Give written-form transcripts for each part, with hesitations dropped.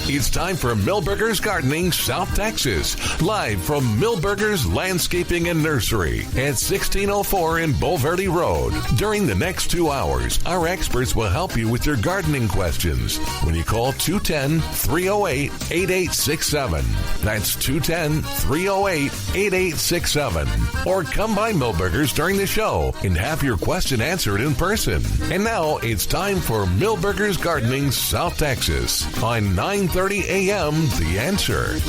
It's time for Milberger's Gardening South Texas, live from Milberger's Landscaping and Nursery at 1604 in Bulverde Road. During the next 2 hours, our experts will help you with your gardening questions when you call 210-308-8867. That's 210-308-8867. Or come by Milberger's during the show and have your question answered in person. And now it's time for Milberger's Gardening South Texas on 9:30 a.m. The Answer.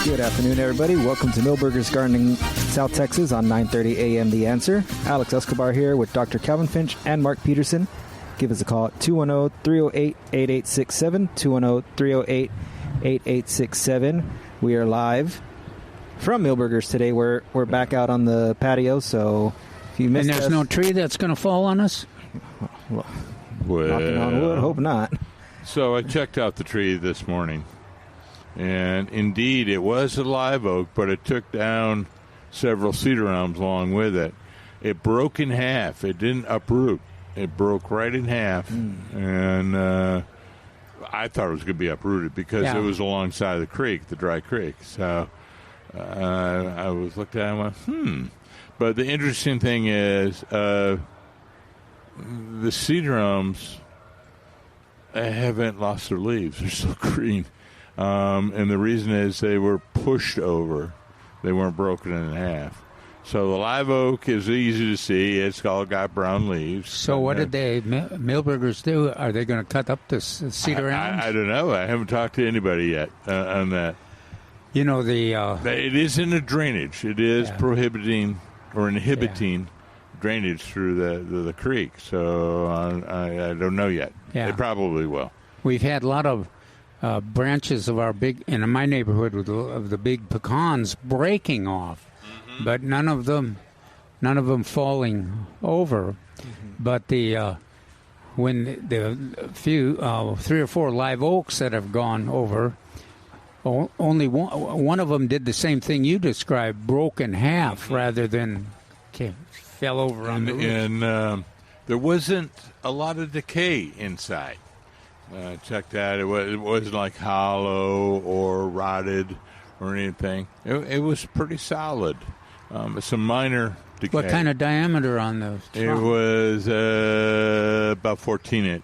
Good afternoon, everybody. Welcome to Milberger's Gardening South Texas on 9:30 a.m. The Answer. Alex Escobar here with Dr. Calvin Finch and Mark Peterson. Give us a call at 210-308-8867, 210-308-8867. We are live from Milberger's today. We're back out on the patio, so if you missed us... And there's no tree that's going to fall on us? Well, knocking on wood, hope not. So I checked out the tree this morning, and indeed it was a live oak, but it took down several cedar elms along with it. It broke in half. It didn't uproot. It broke right in half, and I thought it was going to be uprooted because it was alongside the creek, the dry creek. So I was looking at it and went, But the interesting thing is the cedar elms haven't lost their leaves. They're still green. And the reason is they were pushed over. They weren't broken in half. So the live oak is easy to see. It's all got brown leaves. So what did Milberger's do? Are they going to cut up the cedar elms? I don't know. I haven't talked to anybody yet on that. You know, it is in a drainage. It is prohibiting or inhibiting drainage through the creek. So I don't know yet. Yeah. They probably will. We've had a lot of branches of in my neighborhood of the big pecans breaking off, but none of them falling over. But when the few 3 or 4 live oaks that have gone over, only one of them did the same thing you described, broke in half rather than fell over on the roots. And there wasn't a lot of decay inside. Check that. It wasn't like hollow or rotted or anything. It was pretty solid. Some minor decay. What kind of diameter on the trunk? It was about 16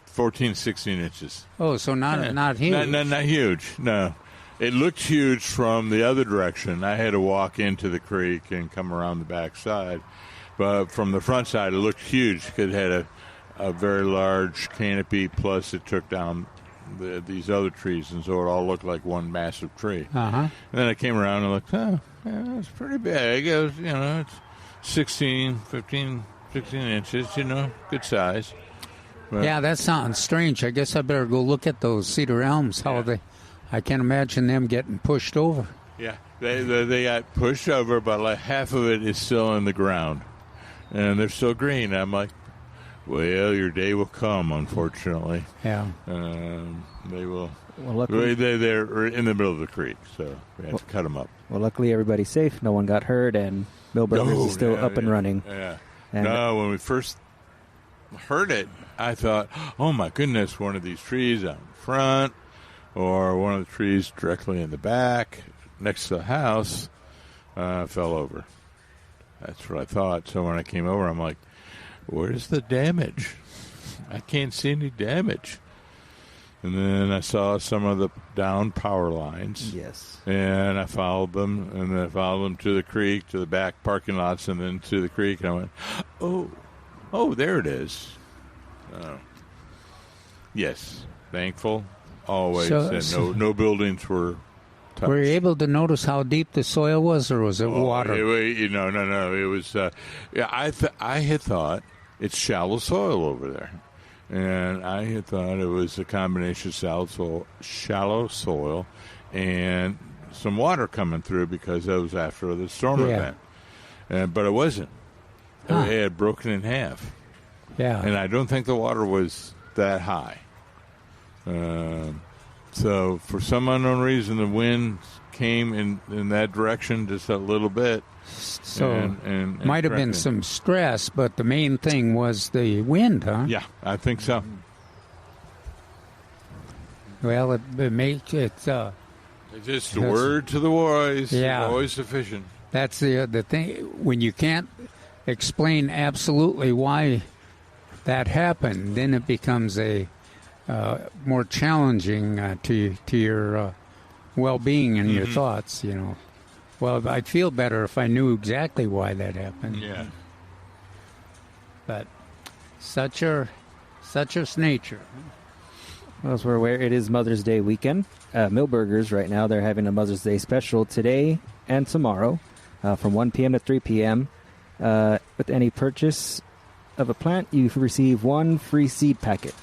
inches. Oh, so not huge. Not huge, no. It looked huge from the other direction. I had to walk into the creek and come around the back side. But from the front side, it looked huge because it had a very large canopy, plus it took down these other trees, and so it all looked like one massive tree. And then I came around and looked, it's pretty big. It was, it's 16 inches, good size. But, that sounds strange. I guess I better go look at those cedar elms, I can't imagine them getting pushed over. Yeah, they got pushed over, but like half of it is still in the ground, and they're still green. I'm like, well, your day will come, unfortunately. Yeah. They will. Well, luckily, they're in the middle of the creek, so we have to cut them up. Well, luckily everybody's safe. No one got hurt, and Milberger's is still up and running. Yeah. And when we first heard it, I thought, oh, my goodness, one of these trees out in front or one of the trees directly in the back next to the house fell over. That's what I thought. So when I came over, I'm like, where's the damage? I can't see any damage. And then I saw some of the down power lines. Yes. And I followed them, and then I followed them to the creek, to the back parking lots, and then to the creek. And I went, oh, there it is. Yes, thankful. Always. And no buildings were touched. Were you able to notice how deep the soil was, or was it water? No. It was. I had thought it's shallow soil over there, and I had thought it was a combination of shallow soil, and some water coming through because that was after the storm event. But it wasn't. It had broken in half. Yeah. And I don't think the water was that high. So for some unknown reason, the wind came in that direction just a little bit. So and might have been some stress, but the main thing was the wind, huh? Yeah, I think so. Well, it makes it. It's just the word to the wise. Yeah. Always sufficient. That's the thing. When you can't explain absolutely why that happened, then it becomes a more challenging to your well-being and your thoughts. Well, I'd feel better if I knew exactly why that happened. Yeah. But such is nature. Well, as we're aware, it is Mother's Day weekend. Milberger's right now, they're having a Mother's Day special today and tomorrow from 1 p.m. to 3 p.m. With any purchase of a plant, you receive one free seed packet.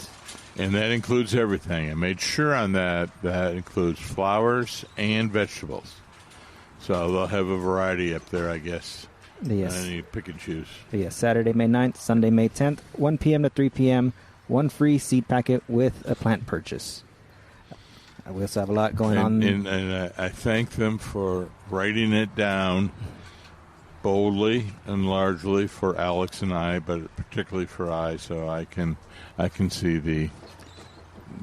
And that includes everything. I made sure on that includes flowers and vegetables. So they'll have a variety up there, I guess. Yes. And you pick and choose. Yes, Saturday, May 9th, Sunday, May 10th, 1 p.m. to 3 p.m., one free seed packet with a plant purchase. We also have a lot going on. And I thank them for writing it down boldly and largely for Alex and I, but particularly for I, so I can see the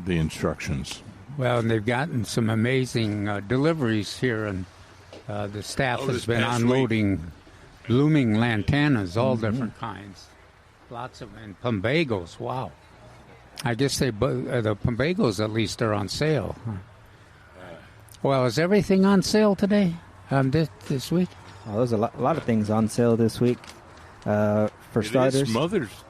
instructions. Well, and they've gotten some amazing deliveries here, and the staff has been unloading blooming lantanas, all different kinds. Lots of, and plumbagos, wow. I guess the plumbagos at least are on sale. Well, is everything on sale today, this week? Well, there's a lot of things on sale this week. For starters, It's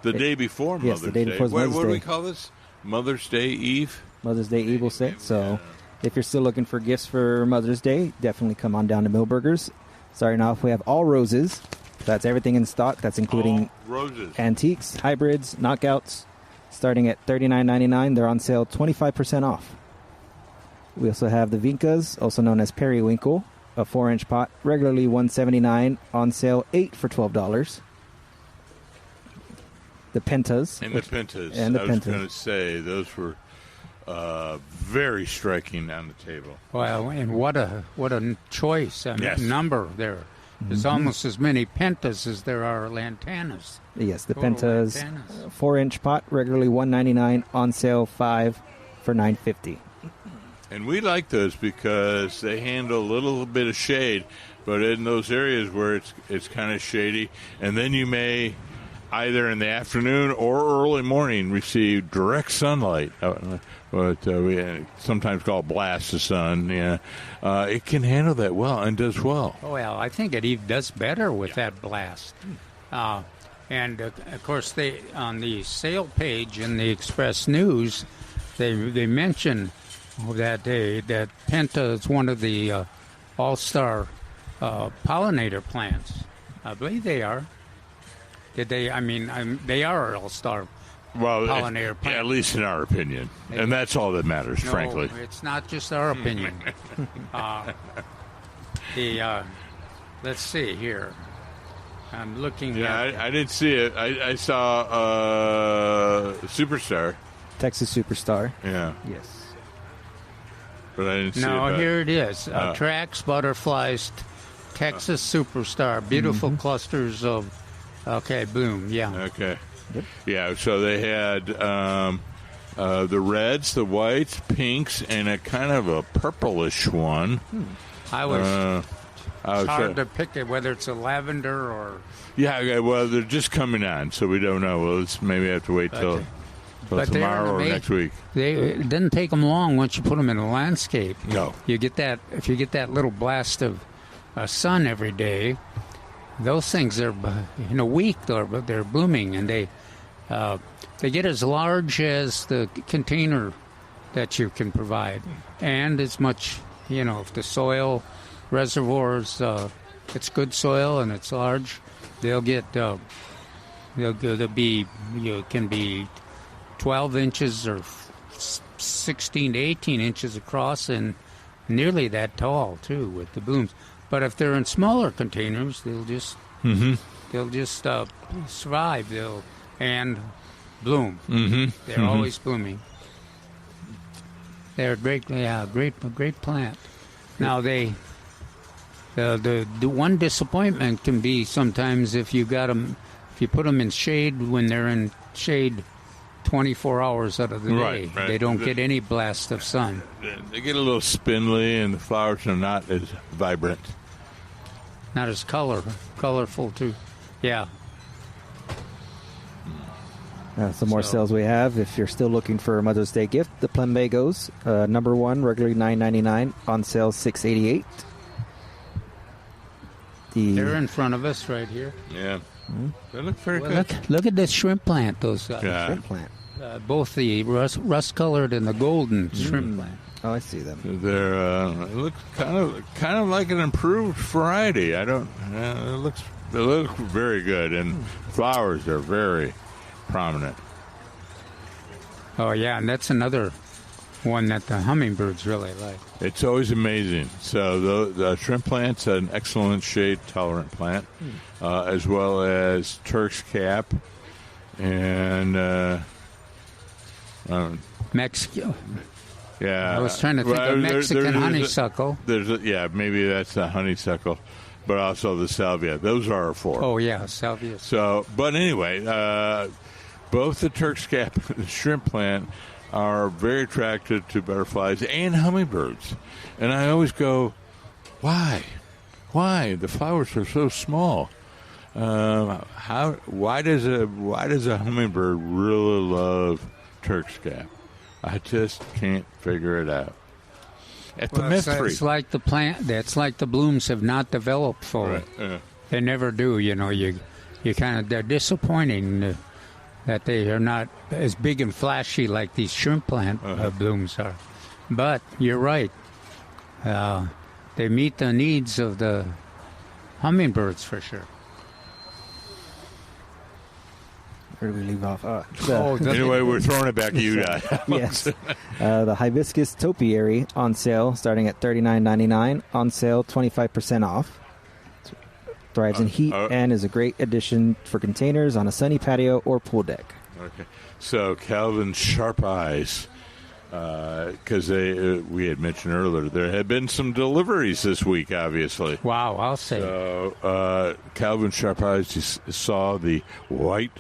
day before Mother's the day Day. before Mother's What do we Day. call this? Mother's Day Eve? Mother's Day Eve, we'll say. So if you're still looking for gifts for Mother's Day, definitely come on down to Milberger's. Starting off, we have all roses. That's everything in stock. That's including roses, antiques, hybrids, knockouts. Starting at $39.99, they're on sale 25% off. We also have the Vincas, also known as periwinkle, a 4-inch pot, regularly $179, on sale 8 for $12. The Pentas. And the Pentas. And the I was Pentas. going to say, those were very striking on the table. Well, and what a choice, Yes. number there. There's almost as many pentas as there are lantanas. Yes, the Total Pentas, lantanas. 4-inch pot, regularly $199, on sale 5 for $9.50. And we like those because they handle a little bit of shade, but in those areas where it's kind of shady, and then you may either in the afternoon or early morning receive direct sunlight, what we sometimes call blast of sun. Yeah, it can handle that well and does well. Well, I think it even does better with that blast. And of course, they on the sale page in the Express News, they mention that that Penta is one of the all-star pollinator plants. I believe they are. Did they? I mean, they are all-star pollinator plants. At least in our opinion, and that's all that matters, No, frankly. it's not just our opinion. Let's see here. I'm looking at... I didn't see it. I saw Superstar. Texas Superstar. Yeah, Yes. but I didn't see it. No, but- here it is. Tracks, butterflies, Texas Superstar. Beautiful clusters of... Okay, bloom, yeah. Okay. Yep. Yeah, so they had the reds, the whites, pinks, and a kind of a purplish one. It's hard to pick it, whether it's a lavender or... Yeah, well, they're just coming on, so we don't know. Well, maybe have to wait till tomorrow or next week. It doesn't take them long once you put them in a landscape. No. You get that, if you get that little blast of sun every day, those things are, in a week, they're blooming, and they get as large as the container that you can provide, and as much, if the soil reservoirs, it's good soil and it's large, they'll be, can be 12 inches or 16 to 18 inches across and nearly that tall too with the blooms. But if they're in smaller containers, they'll just survive. And bloom. They're always blooming. They're great plant. Now the one disappointment can be sometimes if you put them in shade when they're in shade 24 hours out of the day. Right. They don't get any blast of sun. They get a little spindly, and the flowers are not as vibrant. Not as colorful, too. Yeah. Some more sales we have. If you're still looking for a Mother's Day gift, the Plumbagos, number one, regularly $9.99, on sale $6.88. They're in front of us right here. Yeah. They look very good. Look at this shrimp plant, those Shrimp plant. both the rust-colored and the golden shrimp plant. Oh, I see them. They're look kind of like an improved variety. I don't. They look very good, and flowers are very prominent. Oh yeah, and that's another one that the hummingbirds really like. It's always amazing. So the shrimp plant's an excellent shade-tolerant plant, as well as Turk's cap and Mexico. Yeah, I was trying to think of Mexican honeysuckle. Maybe that's a honeysuckle, but also the salvia. Those are our four. Oh yeah, salvia. So, but anyway, both the Turk's cap and the shrimp plant are very attractive to butterflies and hummingbirds. And I always go, why? The flowers are so small. Why does a hummingbird really love Turk's cap? I just can't figure it out. The mystery. It's like the plant. That's like the blooms have not developed fully. Right. They never do. You know, you kind of, they're disappointing that they are not as big and flashy like these shrimp plant blooms are. But you're right. They meet the needs of the hummingbirds for sure. Where do we leave off? Anyway, we're throwing it back at you guys. Yes. The hibiscus topiary on sale, starting at $39.99. On sale, 25% off. Thrives in heat and is a great addition for containers on a sunny patio or pool deck. Okay. So Calvin Sharp Eyes, because we had mentioned earlier, there had been some deliveries this week, obviously. Wow, I'll say. So Calvin Sharp Eyes just saw the white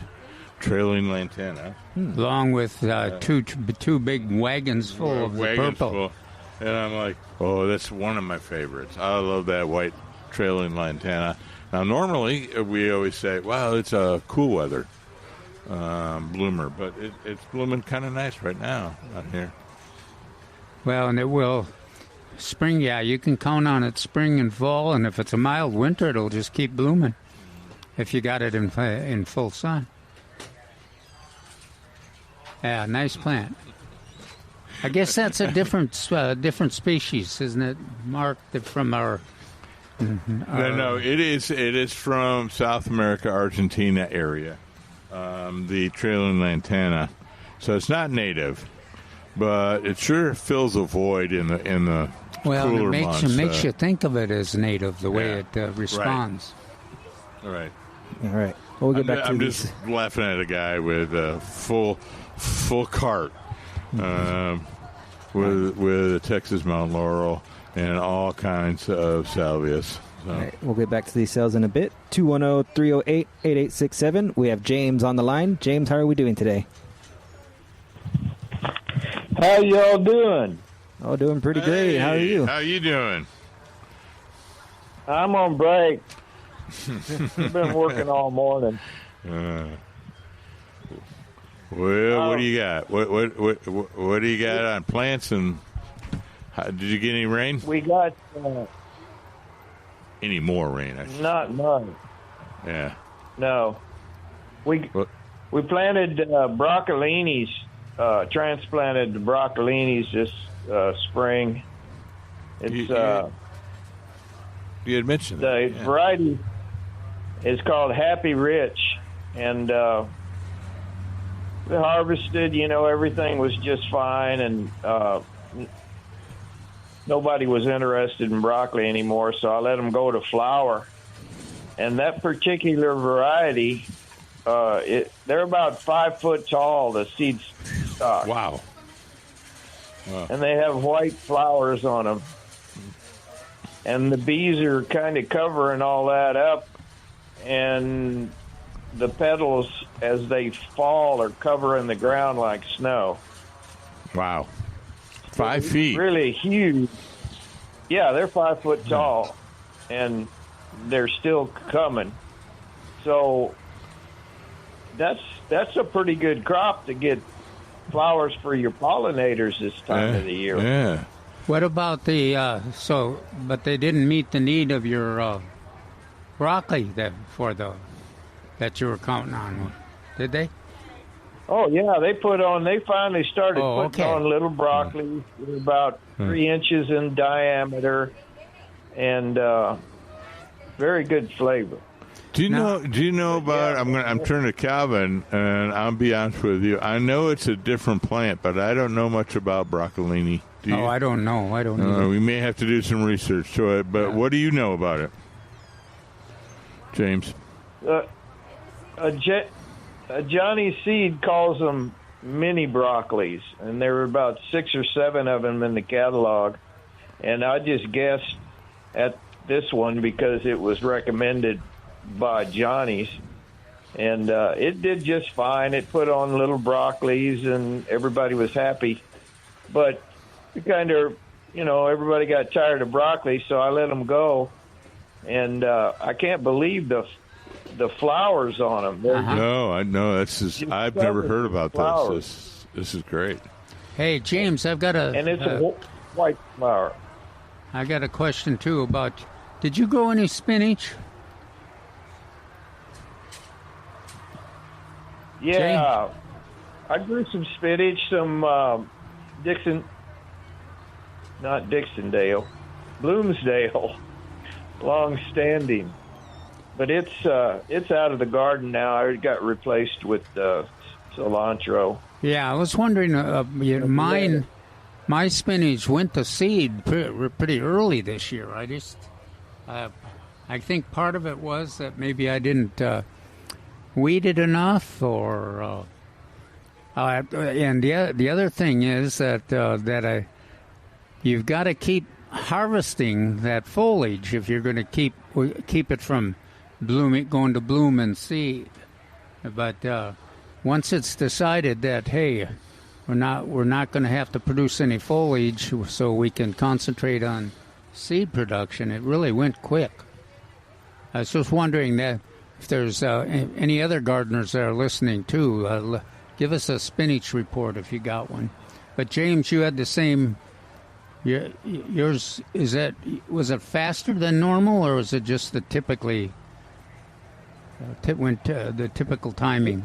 trailing lantana. Along with two big wagons full of the purple. And I'm like, oh, that's one of my favorites. I love that white trailing lantana. Now, normally, we always say, well, it's a cool weather bloomer, but it's blooming kind of nice right now out here. Well, and it will. Spring, yeah, you can count on it spring and fall, and if it's a mild winter, it'll just keep blooming if you got it in full sun. Yeah, nice plant. I guess that's a different species, isn't it, Mark, from our... No, it is from South America, Argentina area, the trailing lantana. So it's not native, but it sure fills a void in the cooler months. It makes you think of it as native, the way it responds. Right. All right. Well, we'll get back to I'm these. just laughing at a guy with a full cart with a Texas Mount Laurel and all kinds of salvias. So. All right, we'll get back to these sales in a bit. 210-308-8867. We have James on the line. James, how are we doing today? How y'all doing? Oh, doing pretty great. How are you? How you doing? I'm on break. I've been working all morning. Well, what do you got? What do you got on plants and? Did you get any rain? We got any more rain? Not much. Yeah. No. We planted broccolinis, transplanted broccolinis this spring. It's you had mentioned the variety is called Happy Rich, and we harvested. Everything was just fine, and nobody was interested in broccoli anymore, so I let them go to flower. And that particular variety, they're about 5 foot tall, the seed stock. Wow. And they have white flowers on them. And the bees are kind of covering all that up. And the petals as they fall are covering the ground like snow. Wow. 5 feet. Really huge. Yeah, they're 5 foot tall, and they're still coming. So that's a pretty good crop to get flowers for your pollinators this time of the year. Yeah. What about but they didn't meet the need of your broccoli that you were counting on, did they? Oh yeah, they finally started putting on little broccoli. They're about 3 inches in diameter, and very good flavor. Do you know about? I'm turning to Calvin, and I'll be honest with you. I know it's a different plant, but I don't know much about broccolini. Do you? Oh, I don't know. We may have to do some research to it. But what do you know about it, James? Johnny Seed calls them mini broccolis, and there were about 6 or 7 of them in the catalog. And I just guessed at this one because it was recommended by Johnny's, and it did just fine. It put on little broccolis, and everybody was happy. But everybody got tired of broccoli, so I let them go. And I can't believe the flowers on them. No, I know. I've never heard about this. This is great. Hey, James, I've got and it's a white flower. I got a question too about. Did you grow any spinach? Yeah, I grew some spinach, some Bloomsdale, long-standing. But it's out of the garden now. It got replaced with cilantro. Yeah, I was wondering. My spinach went to seed pretty early this year. I think part of it was that maybe I didn't weed it enough, or and the other thing is that you've got to keep harvesting that foliage if you're going to keep it from going to bloom and seed. But once it's decided that, hey, we're not going to have to produce any foliage, so we can concentrate on seed production, it really went quick. I was just wondering that if there's any other gardeners that are listening too, give us a spinach report if you got one. But James, you had the same. Yours was it faster than normal, or was it just the typical timing?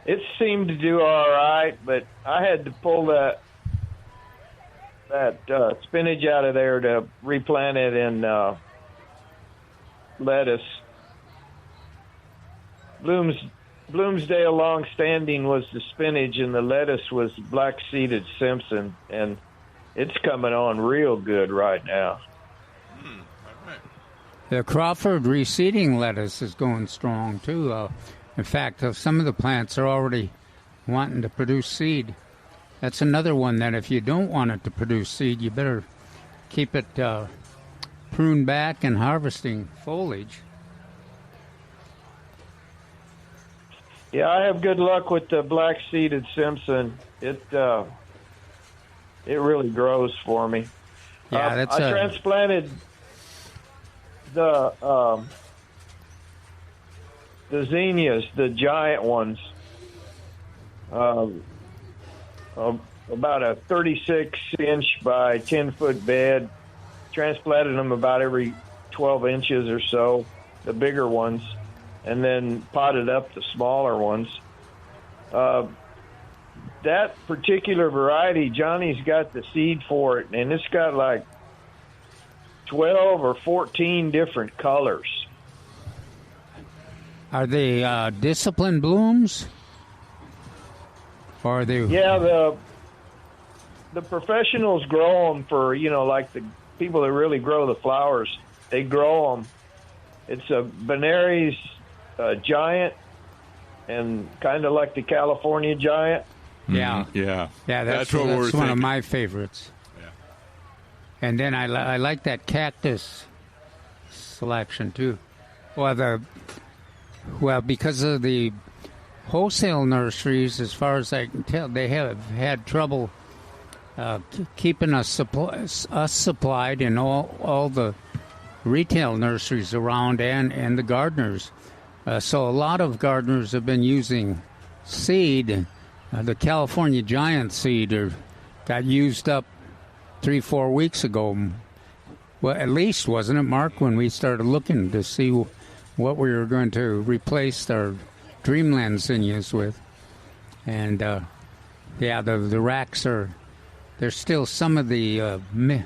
It seemed to do all right, but I had to pull that spinach out of there to replant it in lettuce. Bloomsdale long-standing was the spinach, and the lettuce was black-seeded Simpson, and it's coming on real good right now. The Crawford reseeding lettuce is going strong, too. In fact, some of the plants are already wanting to produce seed. That's another one that if you don't want it to produce seed, you better keep it pruned back and harvesting foliage. Yeah, I have good luck with the black-seeded Simpson. It really grows for me. Yeah, I transplanted the zinnias, the giant ones, about a 36-inch by 10-foot bed. Transplanted them about every 12 inches or so, the bigger ones, and then potted up the smaller ones. That particular variety, Johnny's got the seed for it, and it's got like 12 or 14 different colors. Are they disciplined blooms? Or are they? Yeah, the professionals grow them for, like the people that really grow the flowers. They grow them. It's a Benary's giant, and kind of like the California giant. Yeah, yeah. That's one of my favorites. Yeah. And then I like that cactus selection too. Well, Well, because of the wholesale nurseries, as far as I can tell, they have had trouble keeping us supplied in all the retail nurseries around and the gardeners. So a lot of gardeners have been using seed. The California Giant seed got used up 3-4 weeks ago. Well, at least, wasn't it, Mark, when we started looking to see what we were going to replace our Dreamland zinnias with. And, the racks there's still some of the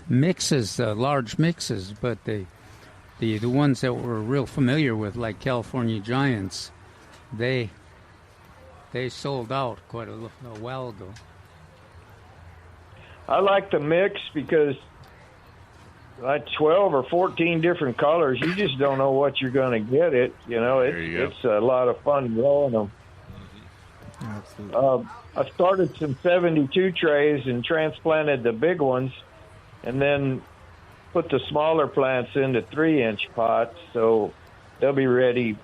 mixes, large mixes, but the ones that we're real familiar with, like California Giants, they sold out quite a while ago. I like the mix because like 12 or 14 different colors, you just don't know what you're going to get. It's a lot of fun growing them. Absolutely. I started some 72 trays and transplanted the big ones, and then put the smaller plants into 3-inch pots, so they'll be ready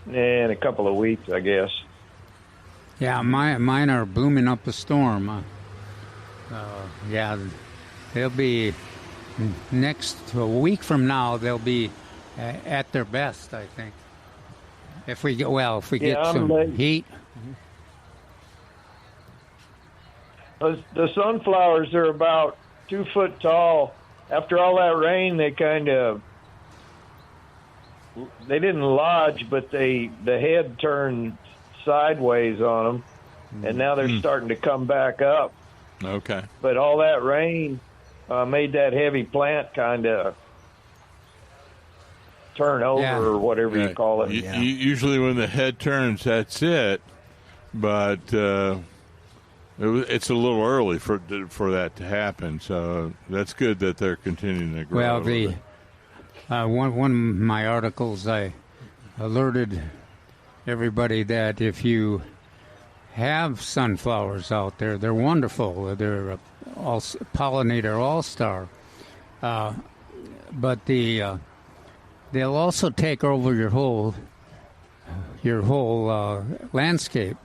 in a couple of weeks, I guess. Yeah, mine are blooming up a storm. They'll be a week from now. They'll be at their best, I think. If we get some heat. The sunflowers are about 2 foot tall. After all that rain, they didn't lodge, but the head turned sideways on them, and now they're starting to come back up. Okay. But all that rain made that heavy plant kind of turn over, or whatever you call it. Usually when the head turns, that's it. But it's a little early for that to happen. So that's good that they're continuing to grow. Well, one of my articles, I alerted everybody that if you have sunflowers out there, they're wonderful. They're a pollinator all-star. But they'll also take over your whole landscape.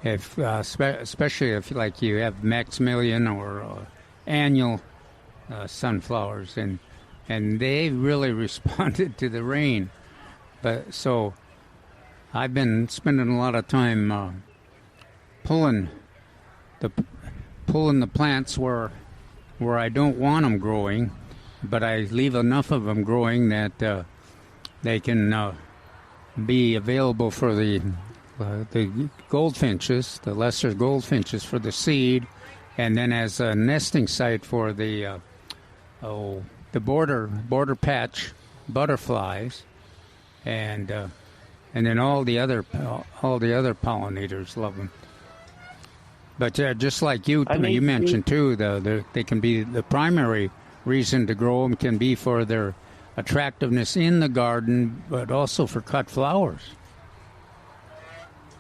If especially if like you have Maximilian or annual sunflowers, and they really responded to the rain. But so I've been spending a lot of time pulling the plants where I don't want them growing, but I leave enough of them growing that they can be available for the goldfinches, the lesser goldfinches, for the seed, and then as a nesting site for the border patch butterflies, and then all the other pollinators love them. But just like you mentioned too, they can be the primary reason to grow them can be for their attractiveness in the garden, but also for cut flowers.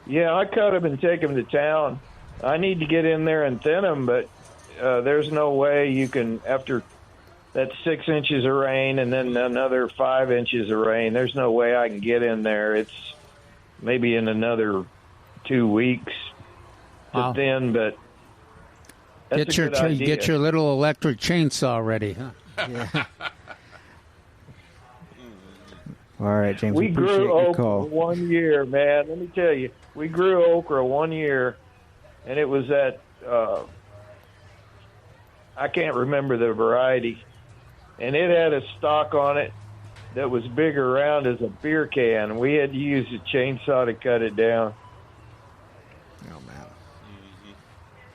Yeah, I cut them and take them to town. I need to get in there and thin them, but there's no way you can, after that 6 inches of rain and then another 5 inches of rain, there's no way I can get in there. It's maybe in another 2 weeks to thin, but that's a good idea. Get your little electric chainsaw ready, huh? Yeah. All right, James. We grew okra 1 year, man. Let me tell you, we grew okra 1 year, and it was at I can't remember the variety, and it had a stalk on it that was big around as a beer can. We had to use a chainsaw to cut it down. Oh man!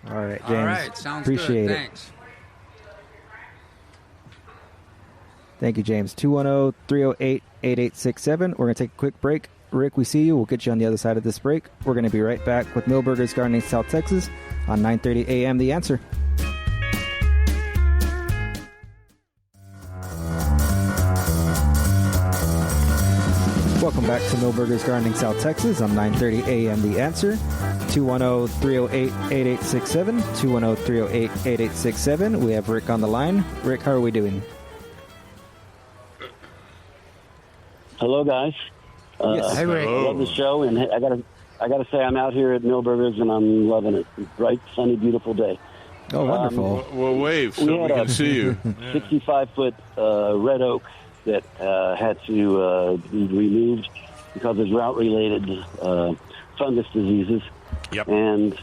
Mm-hmm. All right, James. All right, sounds appreciate good. it. Thanks. Thank you, James. 210-308-8867. We're going to take a quick break. Rick, we see you. We'll get you on the other side of this break. We're going to be right back with Milberger's Gardening South Texas on 9:30 a.m. The Answer. Welcome back to Milberger's Gardening South Texas on 9:30 a.m. The Answer. 210-308-8867. 210-308-8867. We have Rick on the line. Rick, how are we doing? Hello, guys. Yes. Hi, Rick. I love the show, and I gotta say, I'm out here at Milberger's, and I'm loving it. Bright, sunny, beautiful day. Oh, wonderful. Well, wave so we can see you. 65-foot red oak that had to be removed because of drought-related fungus diseases. Yep. And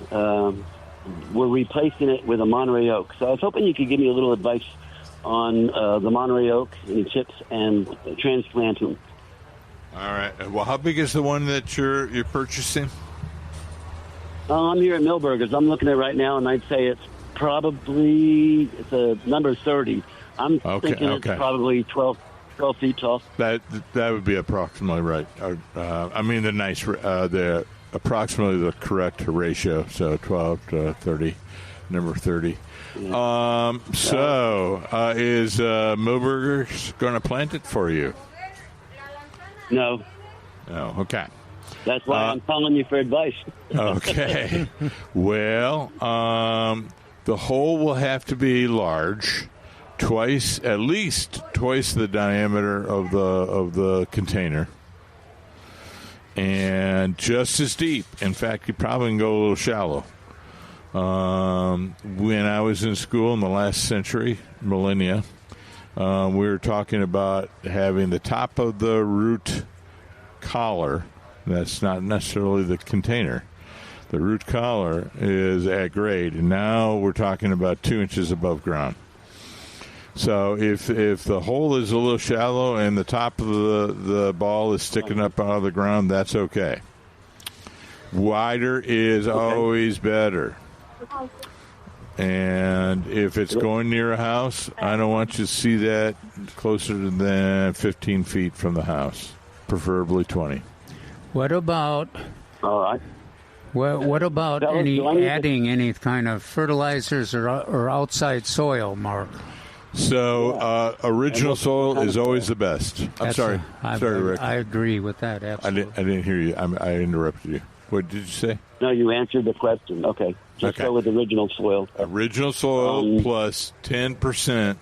we're replacing it with a Monterey oak. So I was hoping you could give me a little advice on the Monterey oak, any tips, and transplant them. All right. Well, how big is the one that you're purchasing? I'm here at Milberger's. I'm looking at it right now, and I'd say it's a number 30. I'm thinking it's probably 12 feet tall. That would be approximately right. The approximately the correct ratio. So 12 to 30, number 30. Yeah. Is Milberger's going to plant it for you? No. Oh, okay. That's why I'm calling you for advice. Okay. Well, the hole will have to be large, at least twice the diameter of the container, and just as deep. In fact, you probably can go a little shallow. When I was in school in the last century, millennia, we were talking about having the top of the root collar. That's not necessarily the container. The root collar is at grade, and now we're talking about 2 inches above ground. So if the hole is a little shallow and the top of the ball is sticking up out of the ground, that's okay. Wider is always better. And if it's going near a house, I don't want you to see that closer than 15 feet from the house, preferably 20. What about? All right. What about adding any kind of fertilizers or outside soil, Mark? So original soil is always the best. Sorry, Rick. I agree with that. Absolutely. I didn't hear you. I interrupted you. What did you say? No, you answered the question. Okay. Just go with original soil. Original soil plus 10%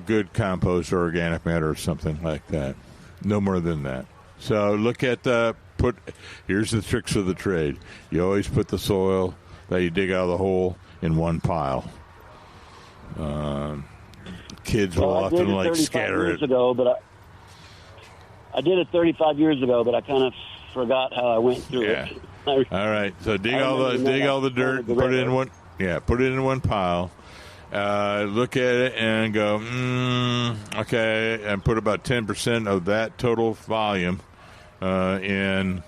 good compost or organic matter or something like that. No more than that. So look at here's the tricks of the trade. You always put the soil that you dig out of the hole in one pile. Kids will often scatter it. I did it 35 years ago, but I kind of forgot how I went through it. All right. So dig all the dirt, put it in one. Yeah, put it in one pile. Look at it and go, okay, and put about 10% of that total volume in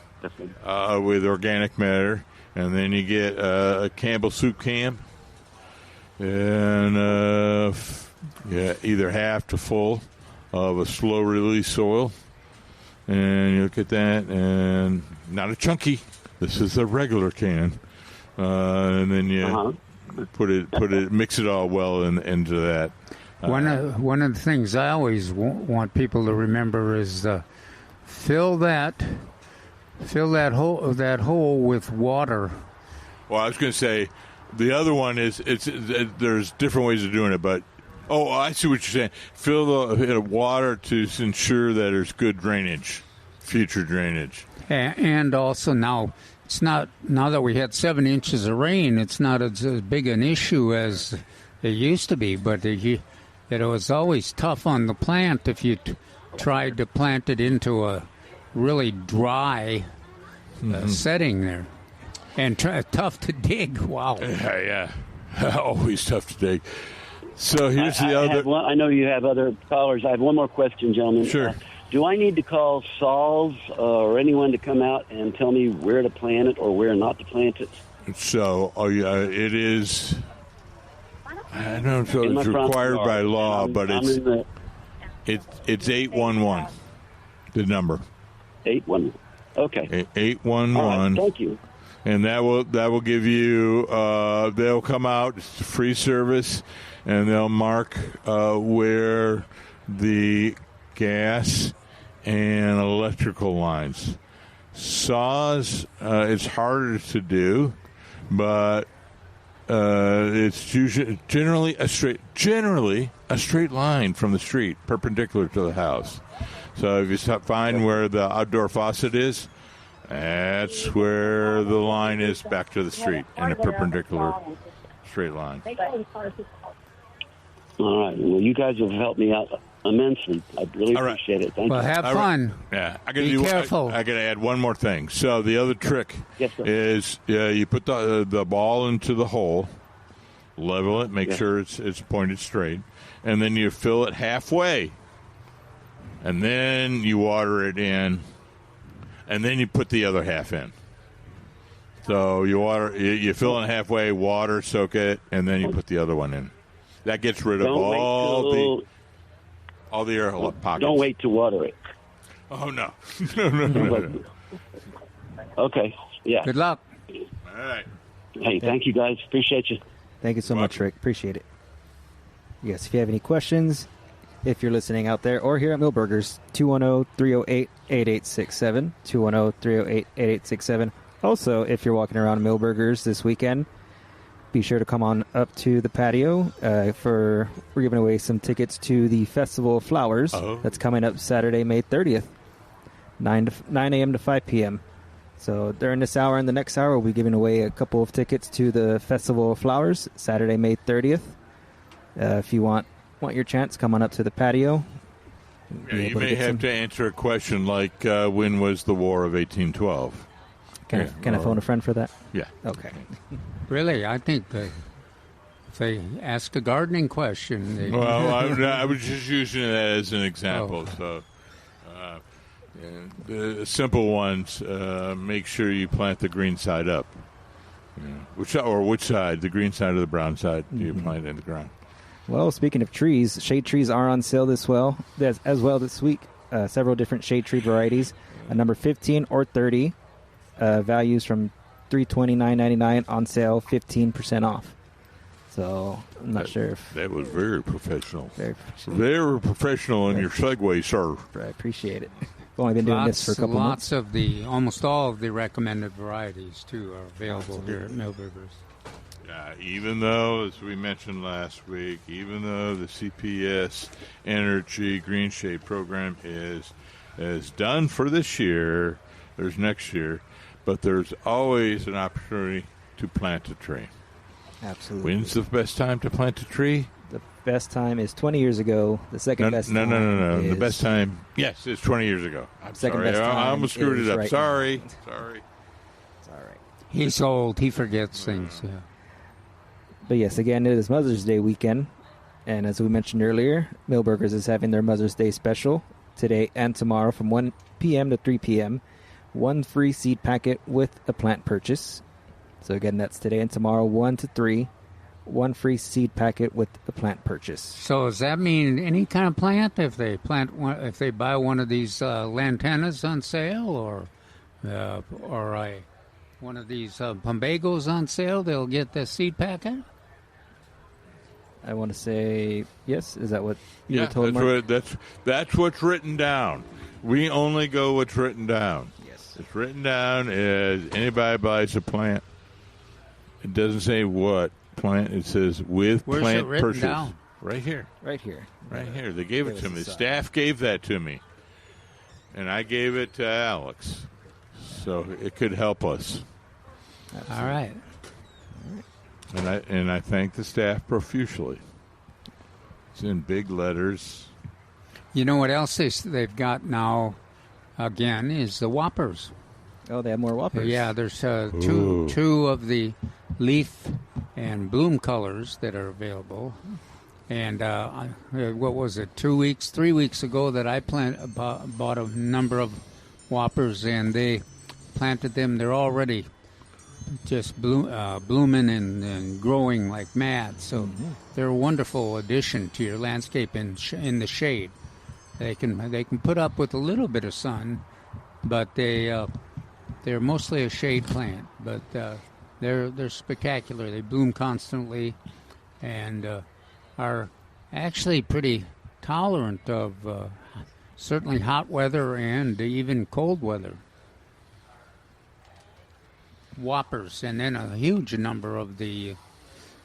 with organic matter, and then you get a Campbell soup can, and either half to full of a slow release soil, and you look at that, and not a chunky. This is a regular can, and then you put it, mix it all well into that. One of the things I always want people to remember is fill that hole with water. Well, I was going to say the other one is there's different ways of doing it, but I see what you're saying. Fill the water to ensure that there's good drainage, future drainage, and also now that we had 7 inches of rain, it's not as big an issue as it used to be, but it was always tough on the plant if you tried to plant it into a really dry setting there. And tough to dig. Wow. Yeah. Always tough to dig. So here's the other. I know you have other callers. I have one more question, gentlemen. Sure. Do I need to call Saul's or anyone to come out and tell me where to plant it or where not to plant it? So, it is. I don't know if it's required by law, but it's 811. The number. 811. Okay. 811. All right, thank you. And that will give you. They'll come out. It's a free service, and they'll mark where the gas and electrical lines. Saws, it's harder to do, but it's generally a straight line from the street, perpendicular to the house. So if you find where the outdoor faucet is, that's where the line is back to the street in a perpendicular straight line. All right. Well, you guys have helped me out immensely. I really appreciate it. Thank you. Well, have fun. Yeah, Be careful. I got to add one more thing. So the other trick is you put the ball into the hole, level it, make sure it's pointed straight, and then you fill it halfway, and then you water it in, and then you put the other half in. So you fill it halfway, water, soak it, and then you put the other one in. That gets rid of all the air pockets. Don't wait to water it. Oh, no. No. Okay, yeah. Good luck. All right. Hey, thank you, guys. Appreciate you. Thank you so much, Rick. Appreciate it. Yes, if you have any questions, if you're listening out there or here at Milberger's, 210-308-8867, 210-308-8867. Also, if you're walking around Milberger's this weekend, be sure to come on up to the patio. We're giving away some tickets to the Festival of Flowers. That's coming up Saturday, May 30th, 9 a.m. to 5 p.m. So during this hour and the next hour, we'll be giving away a couple of tickets to the Festival of Flowers, Saturday, May 30th. If you want your chance, come on up to the patio. Yeah, you may have to answer a question like, when was the War of 1812? Can I phone a friend for that? Yeah. Okay. Really, I think that if they ask a gardening question... I was just using that as an example. So, the simple ones, make sure you plant the green side up. Which side, the green side or the brown side, do you plant in the ground? Well, speaking of trees, shade trees are on sale as well this week. Several different shade tree varieties. Number 15 or 30, values from $329.99 on sale, 15% off. So I'm not sure if that was very professional. Very professional in your segue, sir. I appreciate it. I've only been doing this for a couple months. Almost all of the recommended varieties too are available here at Milberger's. Even though, as we mentioned last week, even though the CPS Energy Green Shade program is done for this year, there's next year, but there's always an opportunity to plant a tree. Absolutely. When's the best time to plant a tree? The best time is 20 years ago. The second best time No. is... The best time, yes, it's 20 years ago. I'm second sorry. Best time I almost screwed it up. Right Sorry. It's all right. He's old. He forgets things. Yeah. But yes, again, it is Mother's Day weekend. And as we mentioned earlier, Milberger's is having their Mother's Day special today and tomorrow from 1 p.m. to 3 p.m. One free seed packet with a plant purchase. So again, that's today and tomorrow, 1 to 3. One free seed packet with the plant purchase. So does that mean any kind of plant? If they buy one of these lantanas on sale, or one of these plumbagos on sale, they'll get the seed packet? I want to say yes. Is that what you were told, Mark? That's what's written down. We only go what's written down. Yes. It's written down as anybody buys a plant. It doesn't say what plant. It says with Where's plant it written purchase. down? Right here. Right here. They gave it to me. The staff gave that to me. And I gave it to Alex. So it could help us. Absolutely. All right. And I thank the staff profusely. It's in big letters. You know what else they've got now, again, is the Whoppers. Oh, they have more Whoppers. Yeah, there's two of the leaf and bloom colors that are available. And what was it, 3 weeks ago that I bought a number of Whoppers, and they planted them. They're already just blooming and growing like mad. So they're a wonderful addition to your landscape in the shade. They can put up with a little bit of sun, but they're mostly a shade plant. But they're spectacular. They bloom constantly, and are actually pretty tolerant of certainly hot weather and even cold weather. Whoppers, and then a huge number of the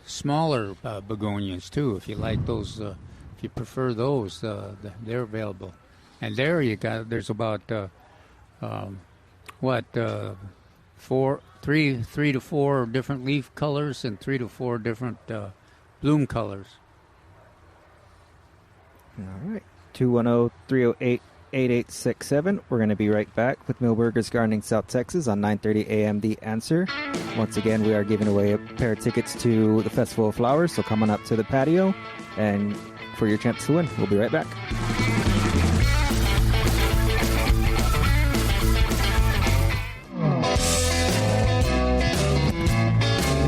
smaller begonias too. If you like those, if you prefer those, they're available. And there's about, 3 to 4 different leaf colors and 3 to 4 different bloom colors. All right. 210-308-8867. We're going to be right back with Milberger's Gardening South Texas on 9:30 a.m. The Answer. Once again, we are giving away a pair of tickets to the Festival of Flowers, so come on up to the patio and for your chance to win. We'll be right back.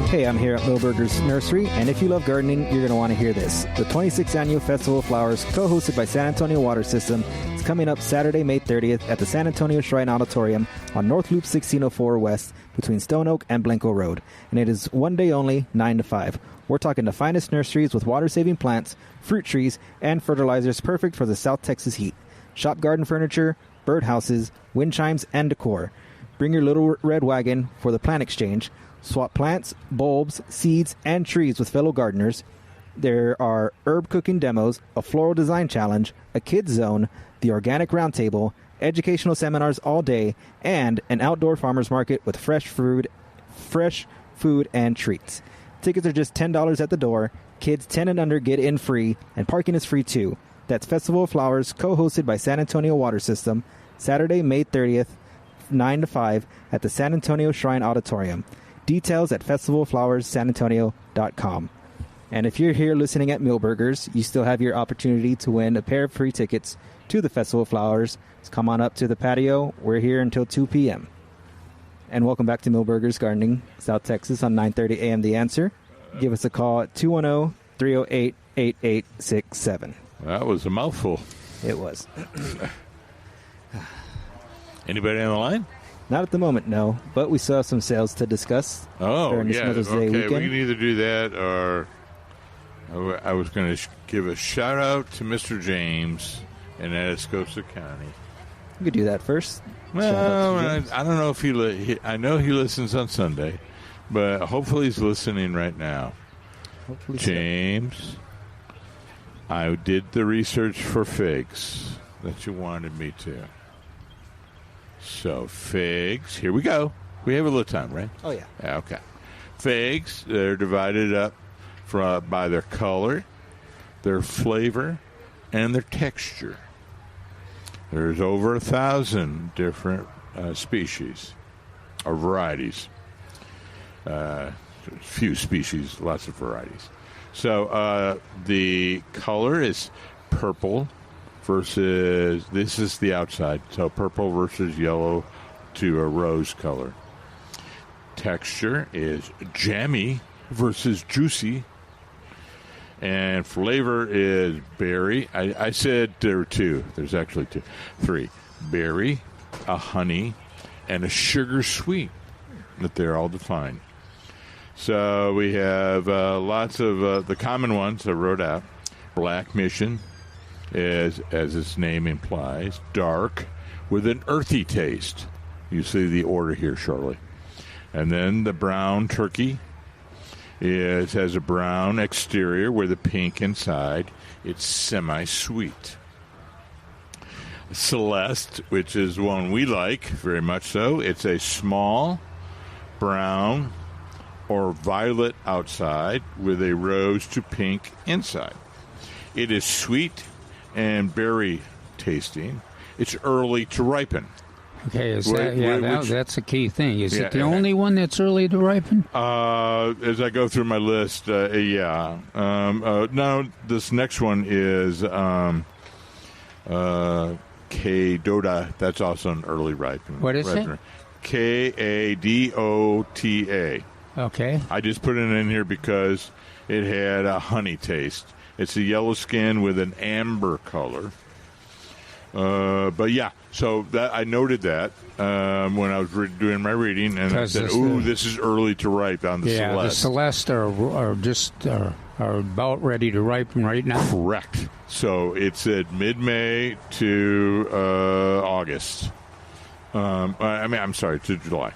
Hey, I'm here at Milberger's Nursery, and if you love gardening, you're going to want to hear this. The 26th Annual Festival of Flowers, co-hosted by San Antonio Water System, is coming up Saturday, May 30th at the San Antonio Shrine Auditorium on North Loop 1604 West between Stone Oak and Blanco Road. And it is one day only, 9 to 5. We're talking the finest nurseries with water-saving plants, fruit trees, and fertilizers perfect for the South Texas heat. Shop garden furniture, birdhouses, wind chimes, and decor. Bring your little red wagon for the plant exchange. Swap plants, bulbs, seeds, and trees with fellow gardeners. There are herb cooking demos, a floral design challenge, a kids zone, the organic roundtable, educational seminars all day, and an outdoor farmers market with fresh food and treats. Tickets are just $10 at the door. Kids 10 and under get in free, and parking is free too. That's Festival of Flowers, co-hosted by San Antonio Water System, Saturday, May 30th, 9 to 5 at the San Antonio Shrine Auditorium. Details at festivalflowerssanantonio.com. And if you're here listening at Milberger's, you still have your opportunity to win a pair of free tickets to the Festival of Flowers. So come on up to the patio. We're here until 2 p.m. And welcome back to Milberger's Gardening, South Texas on 9:30 a.m. The Answer. Give us a call at 210-308-8867. That was a mouthful. It was. Anybody on the line? Not at the moment, no. But we still have some sales to discuss during this Mother's Day weekend. We can either do that or I was going to give a shout-out to Mr. James in Escobar County. We could do that first. Well, I don't know if I know he listens on Sunday, but hopefully he's listening right now. Hopefully James, so. I did the research for figs that you wanted me to. So, figs, here we go. We have a little time, right? Oh, yeah. Okay. Figs, they're divided up by their color, their flavor, and their texture. There's over 1,000 different species or varieties. Few species, lots of varieties. So, the color is purple versus, this is the outside, so purple versus yellow to a rose color. Texture is jammy versus juicy. And flavor is berry. I said there were two. There's actually two. 3. Berry, a honey, and a sugar sweet. That they're all defined. So we have lots of the common ones I wrote out. Black Mission is, as its name implies, dark with an earthy taste. You see the order here shortly. And then the brown turkey has a brown exterior with a pink inside. It's semi-sweet. Celeste, which is one we like very much so, it's a small brown or violet outside with a rose to pink inside. It is sweet and berry tasting. It's early to ripen. Okay, that's a key thing. Is it the only one that's early to ripen? As I go through my list, yeah. No, this next one is Kadota. That's also an early ripen. What is it? Kadota. Okay. I just put it in here because it had a honey taste. It's a yellow skin with an amber color. But yeah, so that I noted that when I was doing my reading, and I said, this is early to ripe on the Celeste. Yeah, the Celeste are about ready to ripen right now. Correct. So it's at mid-May to August. I'm sorry, to July.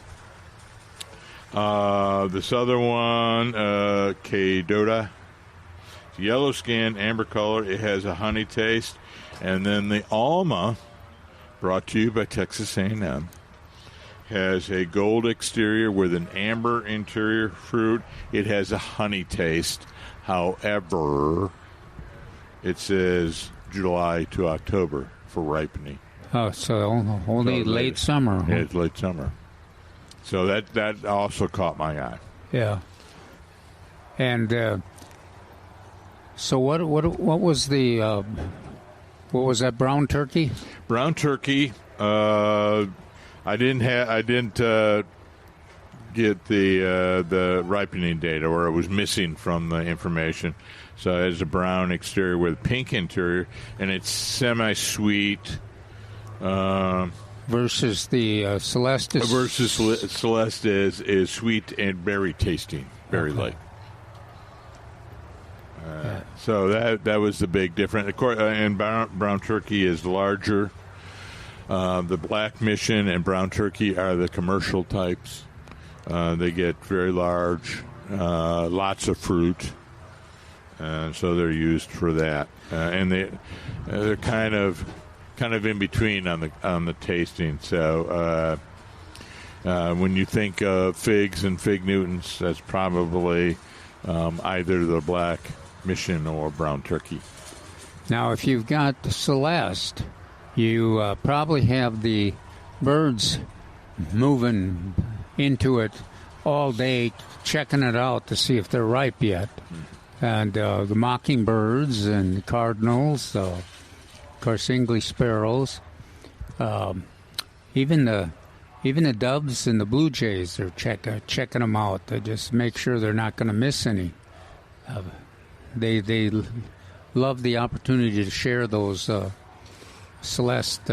This other one, Kadota, yellow skin, amber color. It has a honey taste. And then the Alma, brought to you by Texas A&M, has a gold exterior with an amber interior fruit. It has a honey taste. However, it says July to October for ripening. Oh, so only late summer. Yeah, it's late summer. So that also caught my eye. Yeah. And so what was the what was that, brown turkey? Brown turkey. I didn't get the ripening data, or it was missing from the information. So it has a brown exterior with pink interior, and it's semi-sweet. Versus the Celeste. Versus Celeste is sweet and berry tasting, berry like. So that was the big difference. Of course, and brown turkey is larger. The Black Mission and brown turkey are the commercial types. They get very large, lots of fruit, and so they're used for that. And they're kind of in between on the tasting. So when you think of figs and fig Newtons, that's probably either the Black Mission or brown turkey. Now, if you've got the Celeste, you probably have the birds moving into it all day, checking it out to see if they're ripe yet. And the mockingbirds and the cardinals, of course, English sparrows, even the doves and the blue jays, they're checking them out to just make sure they're not going to miss any. They love the opportunity to share those Celeste.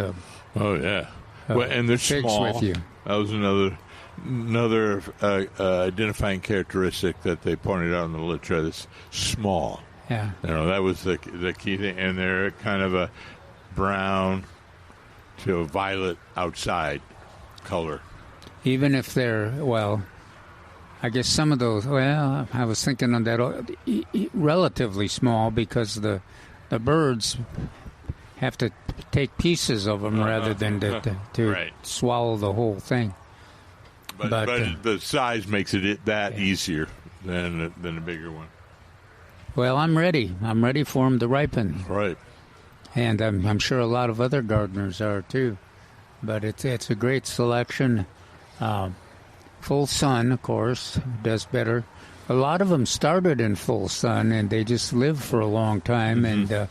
Oh yeah, and they're small. With you. That was another identifying characteristic that they pointed out in the literature. It's small. Yeah, that was the key thing, and they're kind of a brown to a violet outside color. Even if they're I guess some of those. Well, I was thinking on that relatively small because the birds have to take pieces of them rather than to right. swallow the whole thing. But the size makes it that easier than a bigger one. Well, I'm ready. I'm ready for them to ripen. Right. And I'm sure a lot of other gardeners are too. But it's a great selection. Full sun, of course, does better. A lot of them started in full sun, and they just live for a long time. And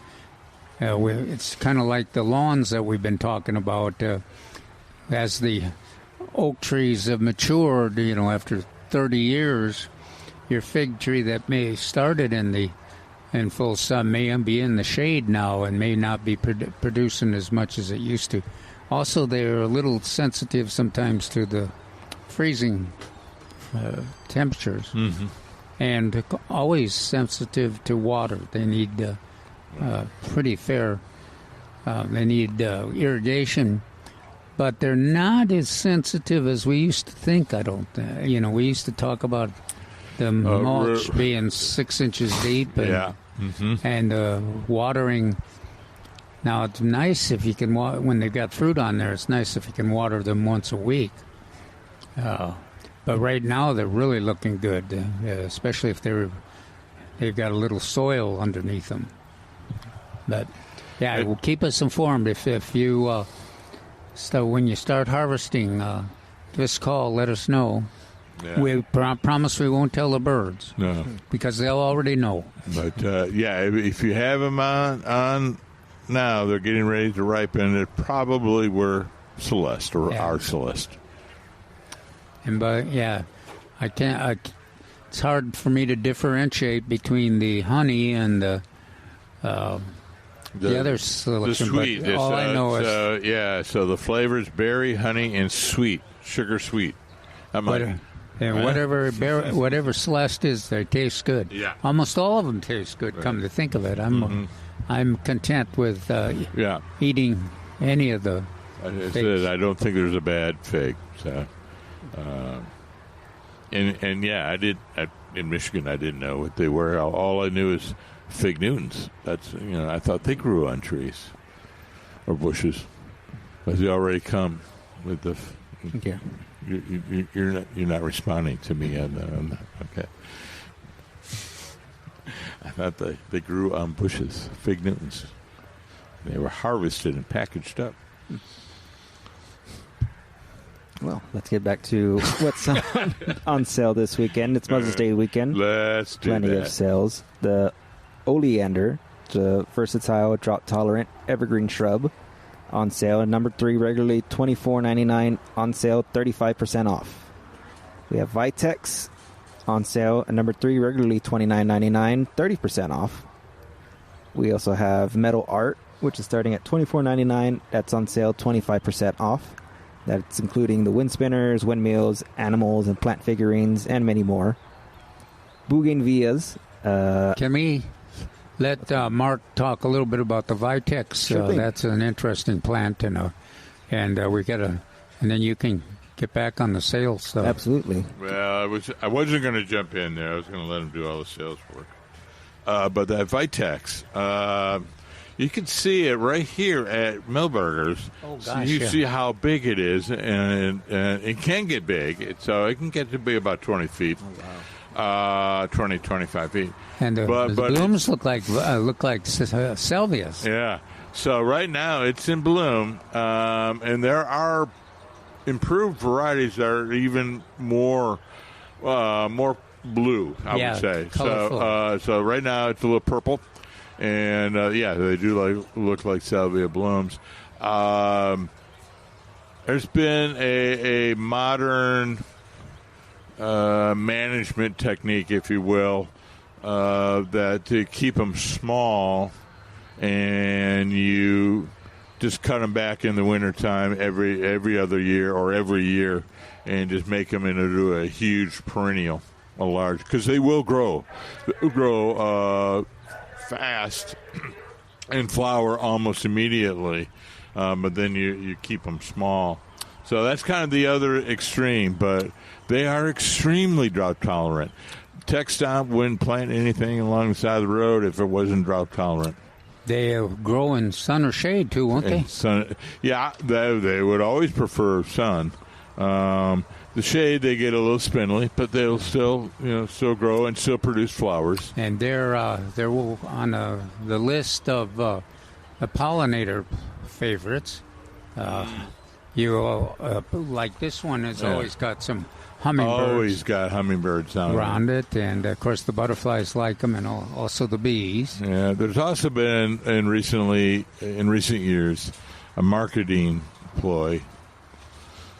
it's kind of like the lawns that we've been talking about. As the oak trees have matured, after 30 years, your fig tree that may started in full sun may be in the shade now and may not be producing as much as it used to. Also, they're a little sensitive sometimes to the freezing temperatures, and always sensitive to water. They need pretty fair. They need irrigation, but they're not as sensitive as we used to think. I don't. We used to talk about the mulch being 6 inches deep, and watering. Now it's nice if you can when they've got fruit on there. It's nice if you can water them once a week. But right now they're really looking good, especially if they've got a little soil underneath them. But it will keep us informed if you when you start harvesting. Give us a call, let us know. Yeah. We promise we won't tell the birds, because they'll already know. But if you have them on now, they're getting ready to ripen. It probably were Celeste or our Celeste. And I can't. It's hard for me to differentiate between the honey and the other selection. The sweet. All I know is So the flavors: berry, honey, and sweet, sugar sweet. Whatever Celeste is, they taste good. Yeah. Almost all of them taste good. Right. Come to think of it, I'm content with eating any of the. I don't think there's a bad fig. So. I did in Michigan. I didn't know what they were. All I knew is fig Newtons. That's I thought they grew on trees. or bushes, but they already come with the. Yeah. You're not responding to me on that. Okay. I thought they grew on bushes, fig Newtons. They were harvested and packaged up. Well, let's get back to what's on sale this weekend. It's Mother's Day weekend. Let's do Plenty that. of sales. The oleander, the versatile, drought-tolerant evergreen shrub, on sale. Number 3, regularly $24.99, on sale 35% off. We have Vitex on sale. Number 3, regularly $29.99, 30% off. We also have Metal Art, which is starting at $24.99. That's on sale 25% off. That's including the wind spinners, windmills, animals, and plant figurines, and many more. Bougainvilleas. Can we let Mark talk a little bit about the Vitex? Sure thing. That's an interesting plant, and we got and then you can get back on the sales stuff. Absolutely. Well, I wasn't going to jump in there. I was going to let him do all the sales work. But that Vitex, you can see it right here at Milberger's. Oh, gosh, so you see how big it is, and it can get big. So it can get to be about 20 feet. Oh, wow. 20, 25 feet. And the blooms look like salvias. Yeah. So right now it's in bloom, and there are improved varieties that are even more blue, I would say. Colorful. So right now it's a little purple, and they do look like salvia blooms. There's been a modern management technique, if you will, that to keep them small, and you just cut them back in the wintertime every other year or every year, and just make them into a huge perennial, a large, because they will grow fast and flower almost immediately, but then you keep them small. So that's kind of the other extreme, but they are extremely drought tolerant. TechStop wouldn't plant anything along the side of the road if it wasn't drought tolerant. They grow in sun or shade too, won't they? Sun, yeah, they would always prefer sun. The shade, they get a little spindly, but they'll still grow and still produce flowers. And they're on the list of the pollinator favorites. Like this one has always got some hummingbirds. Always got hummingbirds around it, and of course the butterflies like them, and also the bees. Yeah, there's also been in recent years a marketing ploy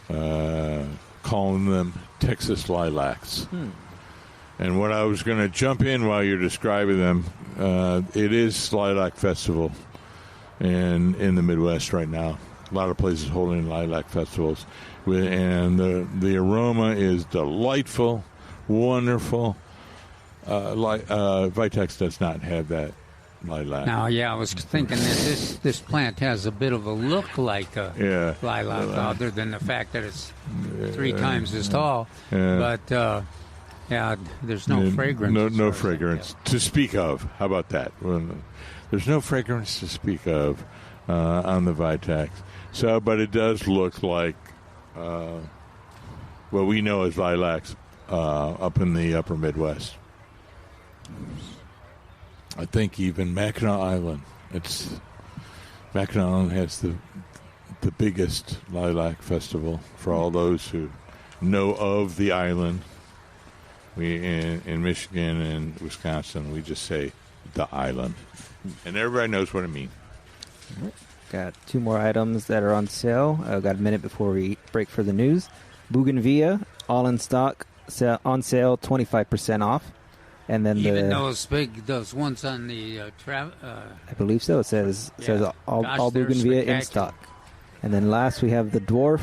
calling them Texas lilacs. And what I was going to jump in while you're describing them, it is Lilac Festival in the Midwest right now. A lot of places holding lilac festivals, and the aroma is delightful, wonderful. Vitex does not have that lilac. Now, I was thinking that this plant has a bit of a look like a lilac, other than the fact that it's 3 times as tall. Yeah. But there's no fragrance. No fragrance to speak of. How about that? There's no fragrance to speak of on the Vitex. So, but it does look like what we know as lilacs up in the upper Midwest. I think even Mackinac Island. Mackinac Island has the biggest lilac festival for all those who know of the island. We in Michigan and Wisconsin, we just say the island, and everybody knows what I mean. Got 2 more items that are on sale. Got a minute before we break for the news. Bougainvillea, all in stock, on sale, 25% off. And then even those ones on the I believe so. It says all Bougainvillea in stock. And then last we have the dwarf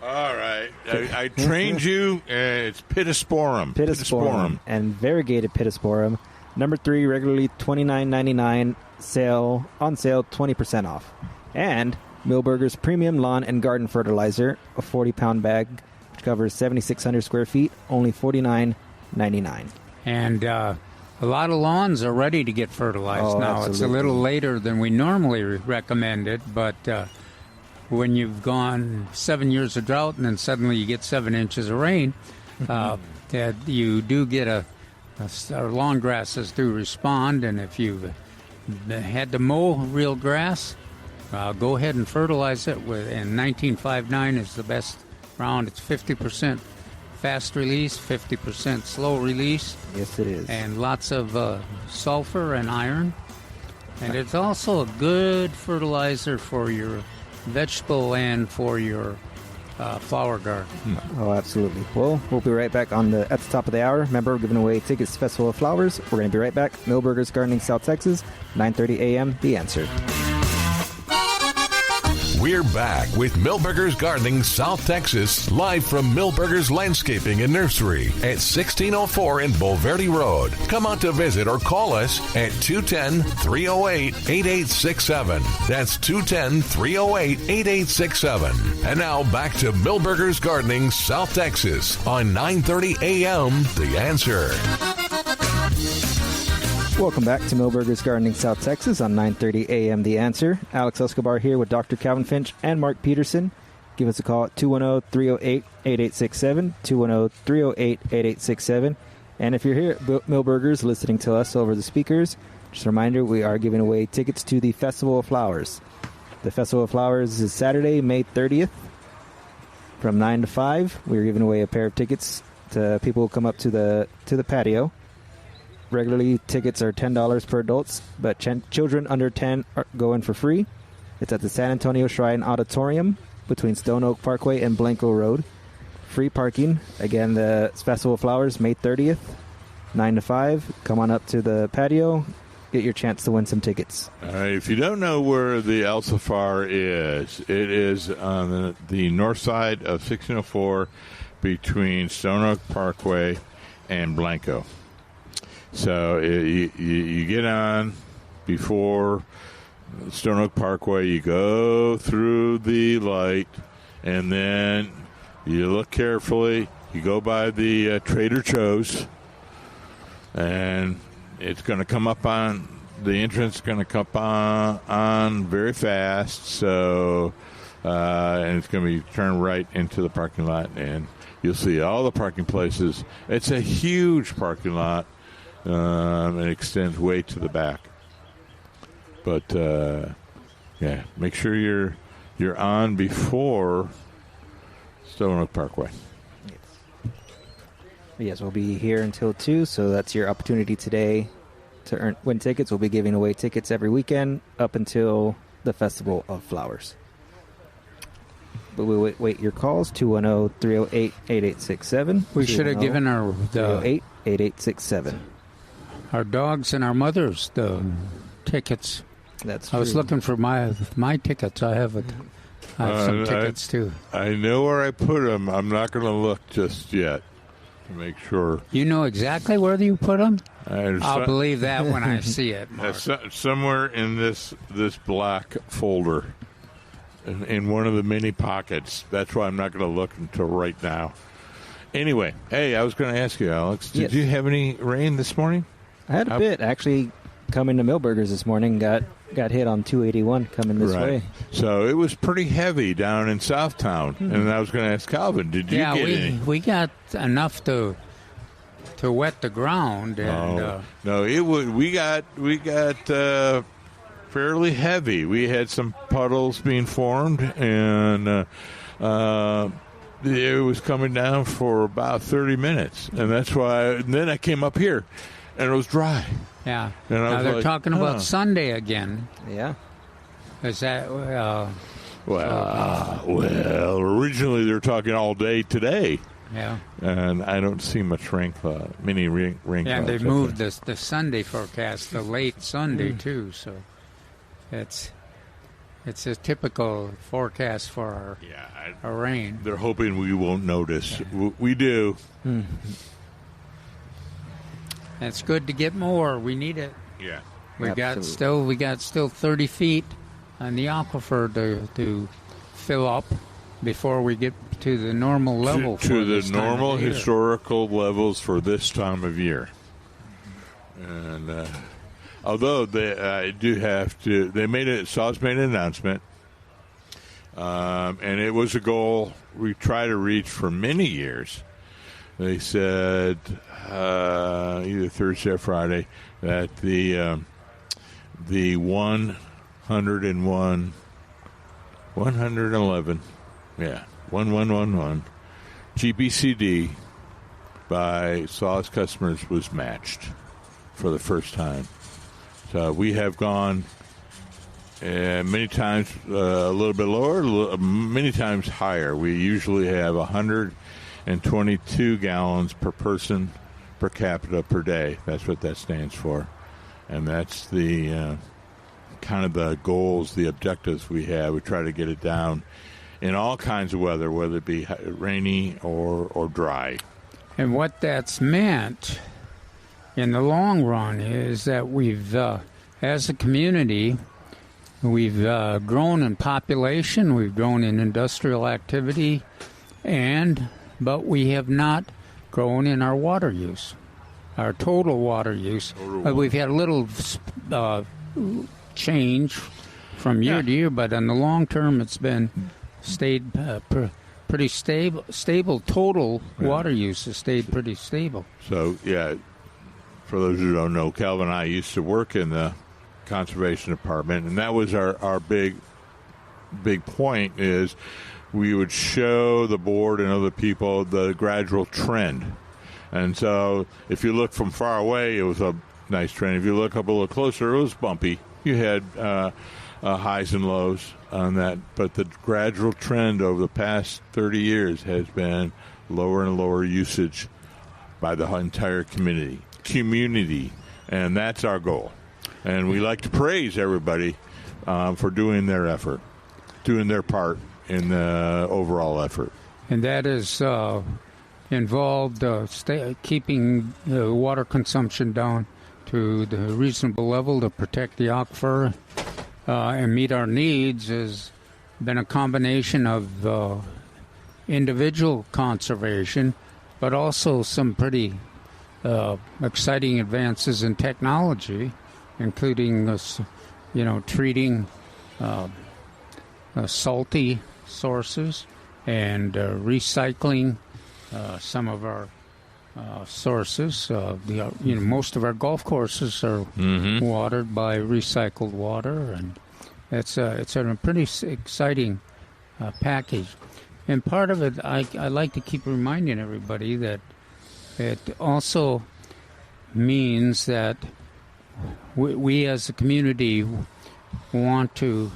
All right, I trained you. It's Pittosporum. Pittosporum and variegated Pittosporum. Number 3, regularly $29.99, on sale 20% off. And Milberger's premium lawn and garden fertilizer, a 40-pound bag, which covers 7,600 square feet, only $49.99. And A lot of lawns are ready to get fertilized now. Absolutely. It's a little later than we normally recommend it, but when you've gone 7 years of drought and then suddenly you get 7 inches of rain, that you do get our lawn grasses do respond, and if you've had to mow real grass, go ahead and fertilize it and 1959 is the best round. It's 50% fast release, 50% slow release. Yes, it is. And lots of sulfur and iron. And it's also a good fertilizer for your vegetable and for your flower garden. Oh, absolutely. Well, we'll be right back at the top of the hour. Remember, we're giving away tickets to Festival of Flowers. We're going to be right back. Milberger's Gardening, South Texas, 9:30 a.m. The Answer. We're back with Milberger's Gardening, South Texas, live from Milberger's Landscaping and Nursery at 1604 in Bulverde Road. Come out to visit or call us at 210-308-8867. That's 210-308-8867. And now back to Milberger's Gardening, South Texas on 9:30 a.m. The Answer. Welcome back to Milberger's Gardening, South Texas on 9:30 a.m. The Answer. Alex Escobar here with Dr. Calvin Finch and Mark Peterson. Give us a call at 210-308-8867, 210-308-8867. And if you're here at Milberger's listening to us over the speakers, just a reminder, we are giving away tickets to the Festival of Flowers. The Festival of Flowers is Saturday, May 30th from 9 to 5. We're giving away a pair of tickets to people who come up to the patio. Regularly, tickets are $10 per adults, but children under 10 go in for free. It's at the San Antonio Shrine Auditorium between Stone Oak Parkway and Blanco Road. Free parking. Again, the Festival of Flowers, May 30th, 9 to 5. Come on up to the patio. Get your chance to win some tickets. If you don't know where the Alcifar is, it is on the north side of 1604 between Stone Oak Parkway and Blanco. So you get on before Stone Oak Parkway, you go through the light, and then you look carefully. You go by the Trader Joe's, and it's going to come up on the entrance. Going to come on very fast. So, and it's going to be turned right into the parking lot, and you'll see all the parking places. It's a huge parking lot. It extends way to the back, but yeah, make sure you're on before Stone Oak Parkway. Yes, we'll be here until 2, so that's your opportunity today to win tickets. We'll be giving away tickets every weekend up until the Festival of Flowers. But we wait your calls, 210-308-8867. We should have given our 308-8867. Our dogs and our mothers the tickets. That's true. I was looking for my tickets. I have some tickets too. I know where I put them. I'm not going to look just yet to make sure. You know exactly where you put them? I'll believe that when I see it, Mark. Somewhere in this black folder, in one of the many pockets. That's why I'm not going to look until right now. Anyway, hey, I was going to ask you, Alex, did you have any rain this morning? I had a bit. Actually, coming to Milberger's this morning, got hit on 281 coming this way. So it was pretty heavy down in Southtown. And I was going to ask Calvin, did you get any? We got enough to wet the ground. And, no, it was. We got fairly heavy. We had some puddles being formed, and it was coming down for about 30 minutes, and that's why. And then I came up here, and it was dry. Yeah. And now they're talking about Sunday again. Yeah. Is that? Well, originally they were talking all day today. Yeah. And I don't see much rain cloud. Yeah, they moved the Sunday forecast to late Sunday too, so it's a typical forecast for our rain. They're hoping we won't notice. Yeah. We do. It's good to get more. We need it. Yeah. We got still 30 feet on the aquifer to fill up before we get to the normal level. To the normal historical levels for this time of year. And although they Saw's made an announcement, and it was a goal we try to reach for many years. They said either Thursday or Friday that the 111, 1111 GBCD by Saw's customers was matched for the first time. So we have gone many times a little bit lower, many times higher. We usually have 122 gallons per person per capita per day. That's what that stands for. And that's the kind of the goals, the objectives we have. We try to get it down in all kinds of weather, whether it be rainy or dry. And what that's meant in the long run is that we've, as a community, we've grown in population, we've grown in industrial activity, but we have not grown in our water use, our total water use. We've had a little change from year to year, but in the long term, it's been stayed pretty stable. Total water use has stayed pretty stable. So, yeah, for those who don't know, Calvin and I used to work in the conservation department, and that was our big point is we would show the board and other people the gradual trend. And so if you look from far away, it was a nice trend. If you look up a little closer, it was bumpy. You had highs and lows on that, but the gradual trend over the past 30 years has been lower and lower usage by the entire community, and that's our goal. And we like to praise everybody for doing their effort, doing their part in the overall effort. And that is involved keeping the water consumption down to the reasonable level to protect the aquifer and meet our needs has been a combination of individual conservation, but also some pretty exciting advances in technology, including treating salty sources and recycling some of our sources. Most of our golf courses are watered by recycled water, and it's a pretty exciting package. And part of it, I like to keep reminding everybody that it also means that we as a community want to,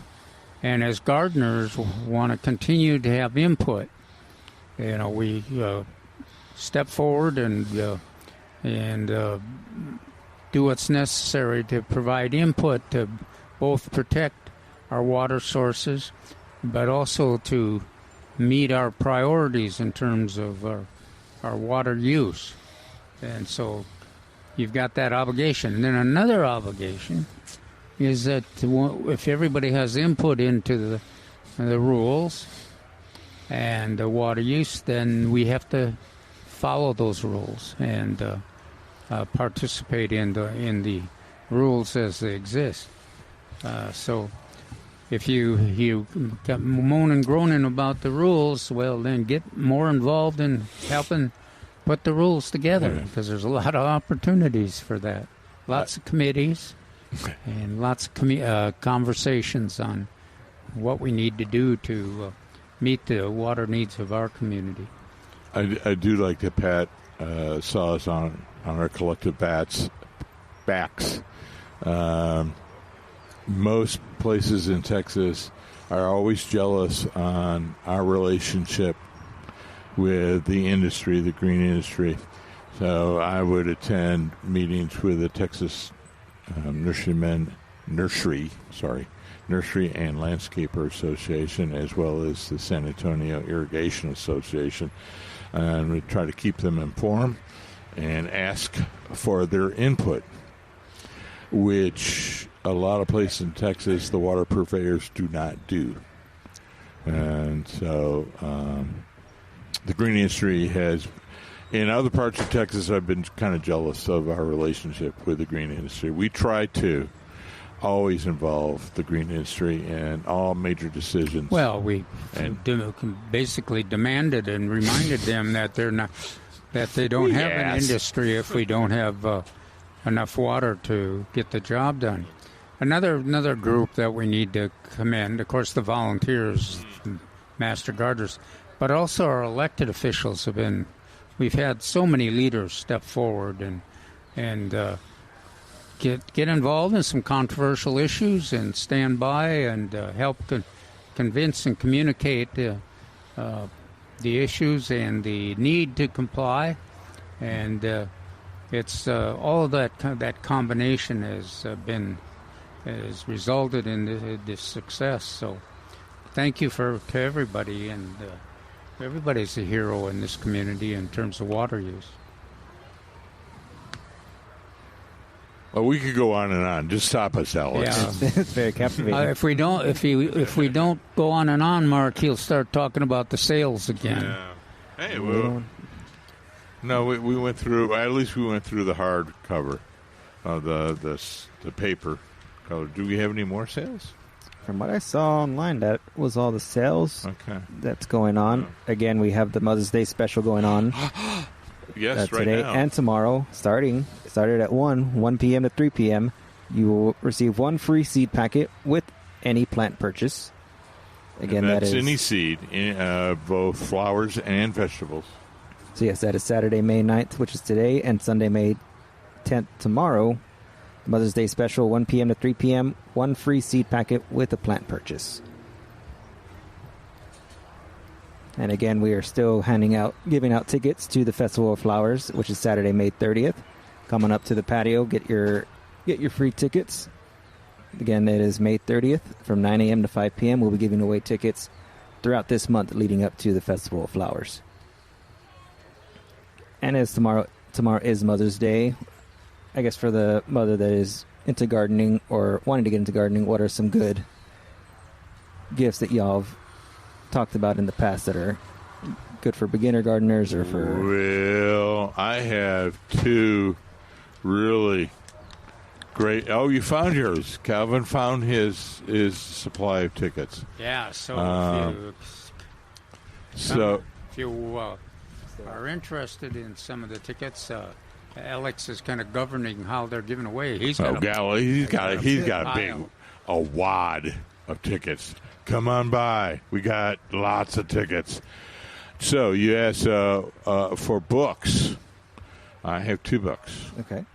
and as gardeners, want to continue to have input. We step forward and do what's necessary to provide input to both protect our water sources, but also to meet our priorities in terms of our water use. And so you've got that obligation. And then another obligation is that if everybody has input into the rules and the water use, then we have to follow those rules and participate in the rules as they exist. So if you got moaning and groaning about the rules, well, then get more involved in helping put the rules together, because there's a lot of opportunities for that. Lots of committees and lots of conversations on what we need to do to meet the water needs of our community. I do like to pat Saws on our collective backs. Most places in Texas are always jealous on our relationship with the industry, the green industry. So I would attend meetings with the Texas Nursery and Landscaper Association, as well as the San Antonio Irrigation Association, and we try to keep them informed and ask for their input, which a lot of places in Texas the water purveyors do not do. And so the green industry has in other parts of Texas, I've been kind of jealous of our relationship with the green industry. We try to always involve the green industry in all major decisions. Well, we basically demanded and reminded them that they don't have an industry if we don't have enough water to get the job done. Another group that we need to commend, of course, the volunteers, master gardeners, but also our elected officials have been. We've had so many leaders step forward and get involved in some controversial issues and stand by and help convince and communicate the issues and the need to comply. And it's all of that combination has resulted in this success. So thank you to everybody, and everybody's a hero in this community in terms of water use. Well, we could go on and on. Just stop us, Alex. Yeah. It's very captivating. If we don't go on and on, Mark, he'll start talking about the sales again. Yeah. Hey, well, no, we went through. At least we went through the hard cover of the paper color. Do we have any more sales? From what I saw online, that was all the sales that's going on. Again, we have the Mother's Day special going on. Yes, right today now. And tomorrow, started at 1 p.m. to 3 p.m. You will receive one free seed packet with any plant purchase. Again, and that's that is any seed, both flowers and vegetables. So yes, that is Saturday, May 9th, which is today, and Sunday, May 10th, tomorrow. Mother's Day special, 1 p.m. to 3 p.m., one free seed packet with a plant purchase. And again, we are still giving out tickets to the Festival of Flowers, which is Saturday, May 30th. Coming up to the patio, get your free tickets. Again, it is May 30th from 9 a.m. to 5 p.m. We'll be giving away tickets throughout this month leading up to the Festival of Flowers. And as tomorrow is Mother's Day, I guess for the mother that is into gardening or wanting to get into gardening, what are some good gifts that y'all have talked about in the past that are good for beginner gardeners or for... Well, I have two really great... Oh, you found yours. Calvin found his supply of tickets. Yeah, so if you are interested in some of the tickets... Alex is kind of governing how they're given away. He's got a wad of tickets. Come on by. We got lots of tickets. So you asked for books. I have two books. Okay.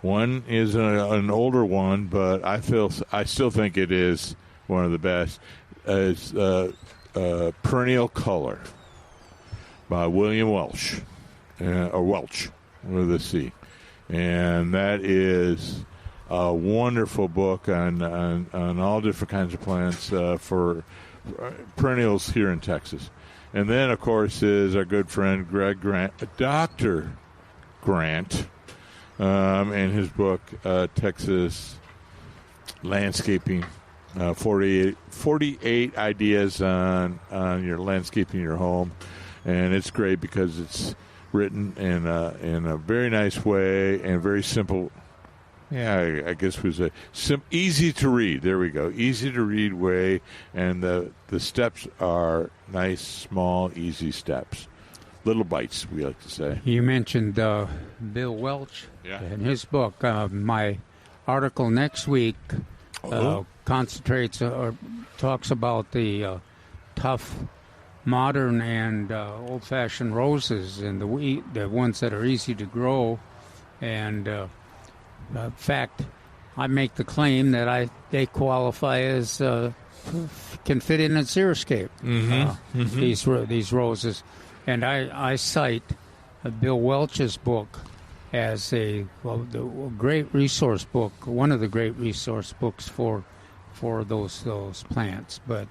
One is an older one, but I still think it is one of the best. It's Perennial Color by William Welch, or Welch. With a C, and that is a wonderful book on all different kinds of plants for perennials here in Texas. And then, of course, is our good friend Dr. Grant, and his book Texas Landscaping, 48 ideas on your landscaping your home, and it's great because it's written in a very nice way and very simple. Yeah, I guess it was easy to read. There we go, easy to read way, and the steps are nice, small, easy steps, little bites. We like to say. You mentioned Bill Welch in his book. My article next week concentrates or talks about the tough modern and old-fashioned roses and the ones that are easy to grow. And in fact, I make the claim that they qualify as can fit in a xeriscape. These roses, and I cite Bill Welch's book as the great resource book, one of the great resource books for those plants, but.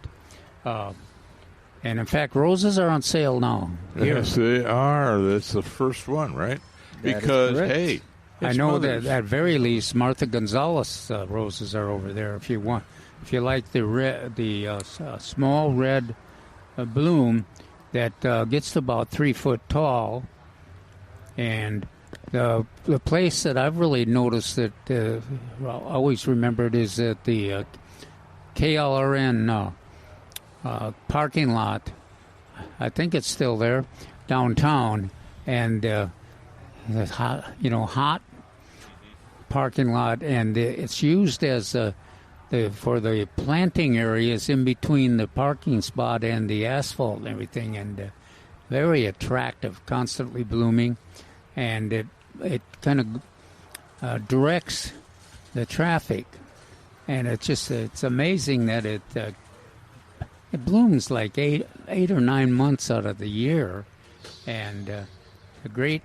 And, in fact, roses are on sale now. Yes, they are. That's the first one, right? Because, hey, I know that at very least Martha Gonzalez roses are over there if you want. If you like the small red bloom that gets to about 3 foot tall And the place that I've really noticed that always remembered is that the KLRN parking lot. I think it's still there downtown, and it's hot parking lot, and it's used as for the planting areas in between the parking spot and the asphalt and everything, and very attractive, constantly blooming, and it kind of directs the traffic, and it's amazing that it blooms like eight or 9 months out of the year, and a great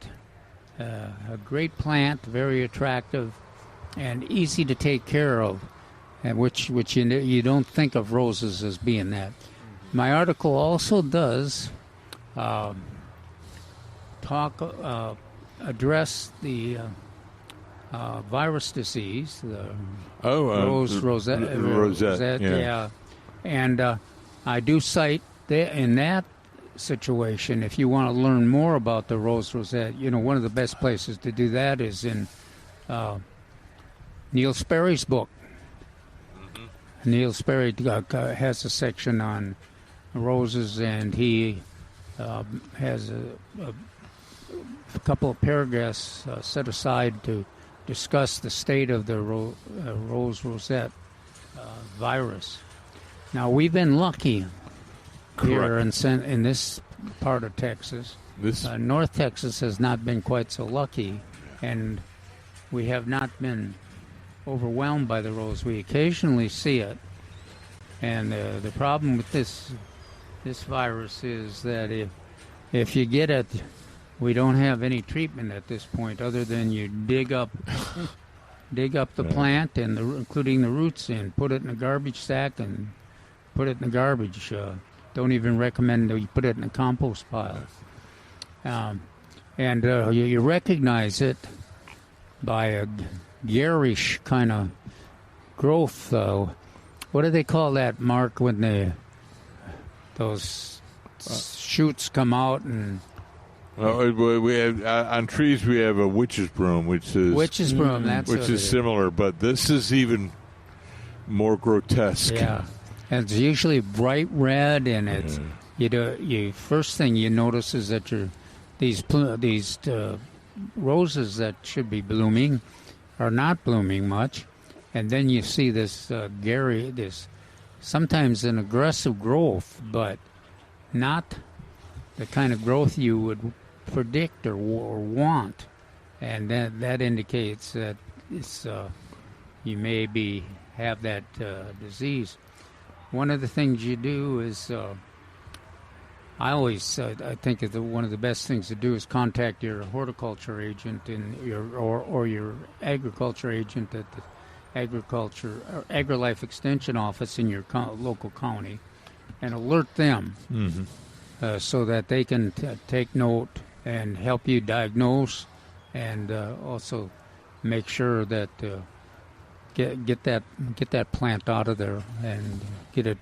plant, very attractive, and easy to take care of, and which you don't think of roses as being that. My article also does address the virus disease, the rosette, yeah. And I do cite in that situation, if you want to learn more about the rosette, one of the best places to do that is in Neil Sperry's book. Mm-hmm. Neil Sperry has a section on roses, and he has a couple of paragraphs set aside to discuss the state of the rosette virus. Now, we've been lucky here in this part of Texas. North Texas has not been quite so lucky, and we have not been overwhelmed by the rose. We occasionally see it, and the problem with this virus is that if you get it, we don't have any treatment at this point other than you dig up the plant and including the roots, and put it in a garbage sack and put it in the garbage. Don't even recommend that you put it in a compost pile. And you recognize it by a garish kind of growth, though. What do they call that, Mark, when those shoots come out? And we have on trees we have a witch's broom, which is similar, but this is even more grotesque. Yeah. And it's usually bright red, and it's first thing you notice is that these roses that should be blooming are not blooming much, and then you see this this sometimes an aggressive growth, but not the kind of growth you would predict or want, and that indicates that it's you may have that disease. One of the things you do is, I think that one of the best things to do is contact your horticulture agent or your agriculture agent at the AgriLife Extension office in your local county, and alert them so that they can take note and help you diagnose, and also make sure that. Get that plant out of there and get it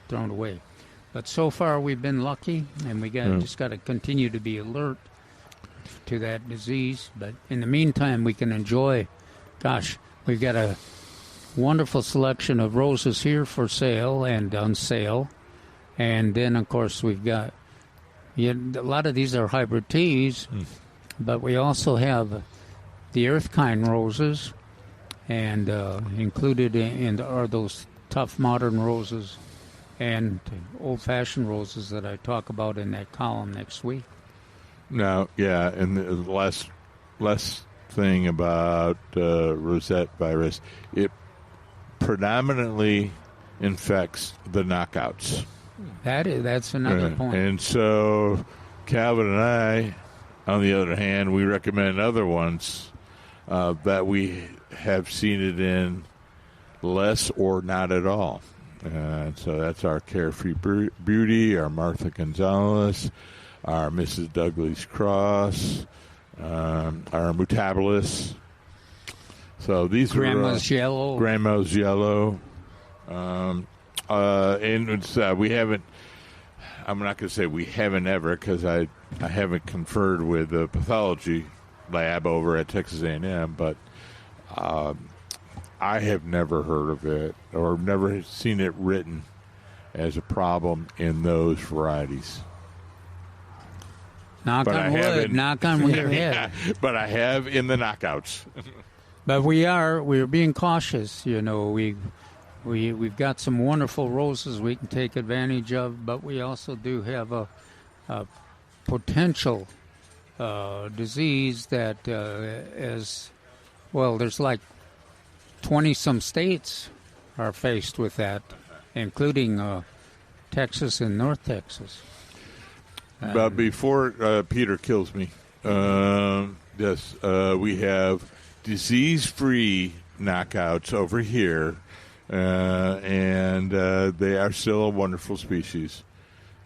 thrown away. But so far we've been lucky, and we just got to continue to be alert to that disease. But in the meantime, we can enjoy. Gosh, we've got a wonderful selection of roses here for sale and on sale, and then of course we've got a lot of these are hybrid teas, but we also have the earth-kind roses. And included are those tough modern roses and old-fashioned roses that I talk about in that column next week. Now, yeah, and the last thing about rosette virus, it predominantly infects the knockouts. That's another point. And so Calvin and I, on the other hand, we recommend other ones that we have seen it in less or not at all. So that's our Carefree Beauty, our Martha Gonzalez, our Mrs. Douglas Cross, our Mutabilis. So these Grandma's Yellow. Grandma's Yellow. And we haven't. I'm not going to say we haven't ever, because I haven't conferred with the pathology lab over at Texas A&M, but I have never heard of it or never seen it written as a problem in those varieties. Knock on wood. Knock on wood. Yeah, but I have in the knockouts. But we're being cautious. You know, we've got some wonderful roses we can take advantage of, but we also do have a potential disease that is, well, there's like 20-some states are faced with that, including Texas and North Texas. But before Peter kills me, yes, we have disease-free knockouts over here, and they are still a wonderful species.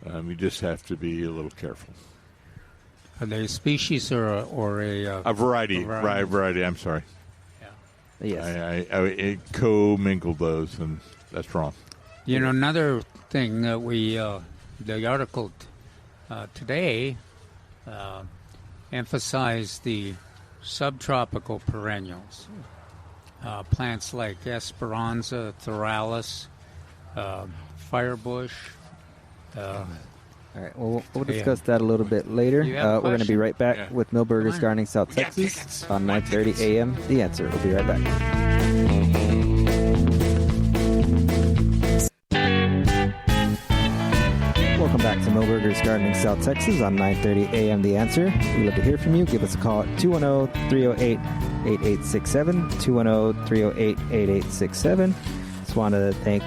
You just have to be a little careful. Are they a species or a variety? Variety. I'm sorry. Yes. I co-mingled those, and that's wrong. You know, another thing that the article today emphasized the subtropical perennials, plants like Esperanza, Thorales, Firebush. All right, well, we'll discuss that a little bit later. We're going to be right back with Milberger's Gardening South Texas on 9:30 a.m. The Answer. We'll be right back. Welcome back to Milberger's Gardening South Texas on 9:30 a.m. The Answer. We'd love to hear from you. Give us a call at 210-308-8867, 210-308-8867. Just want to thank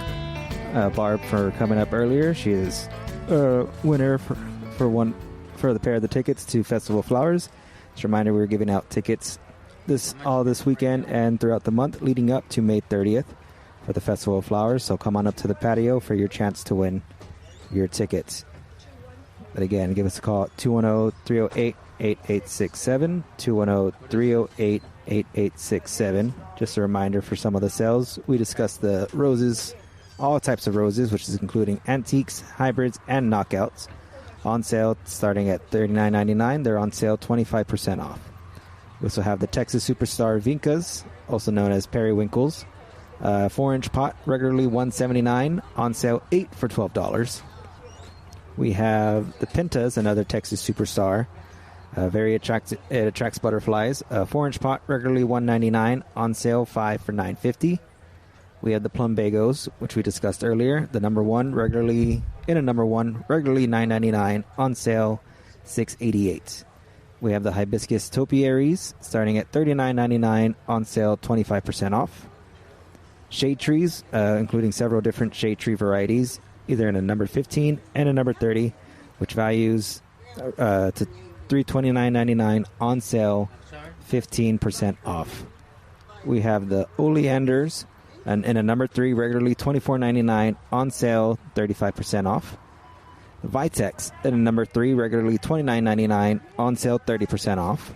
Barb for coming up earlier. She is winner for the pair of the tickets to Festival of Flowers. Just a reminder, we're giving out tickets this weekend and throughout the month leading up to May 30th for the Festival of Flowers. So come on up to the patio for your chance to win your tickets. But again, give us a call at 210-308-8867, 210-308-8867. Just a reminder for some of the sales. We discussed the roses, all types of roses, which is including antiques, hybrids, and knockouts. On sale starting at $39.99. They're on sale 25% off. We also have the Texas Superstar Vincas, also known as periwinkles. 4-inch pot, regularly $179, on sale 8 for $12. We have the Pintas, another Texas Superstar. It attracts butterflies. 4-inch pot, regularly $199, on sale 5 for $9.50. We have the Plumbagos, which we discussed earlier. The number one, regularly $9.99, on sale $6.88. We have the Hibiscus topiaries, starting at $39.99, on sale 25% off. Shade trees, including several different shade tree varieties, either in a number 15 and a number 30, which values to $329.99, on sale 15% off. We have the oleanders, and in a number 3, regularly $24.99, on sale 35% off. Vitex, in a number 3, regularly $29.99, on sale 30% off.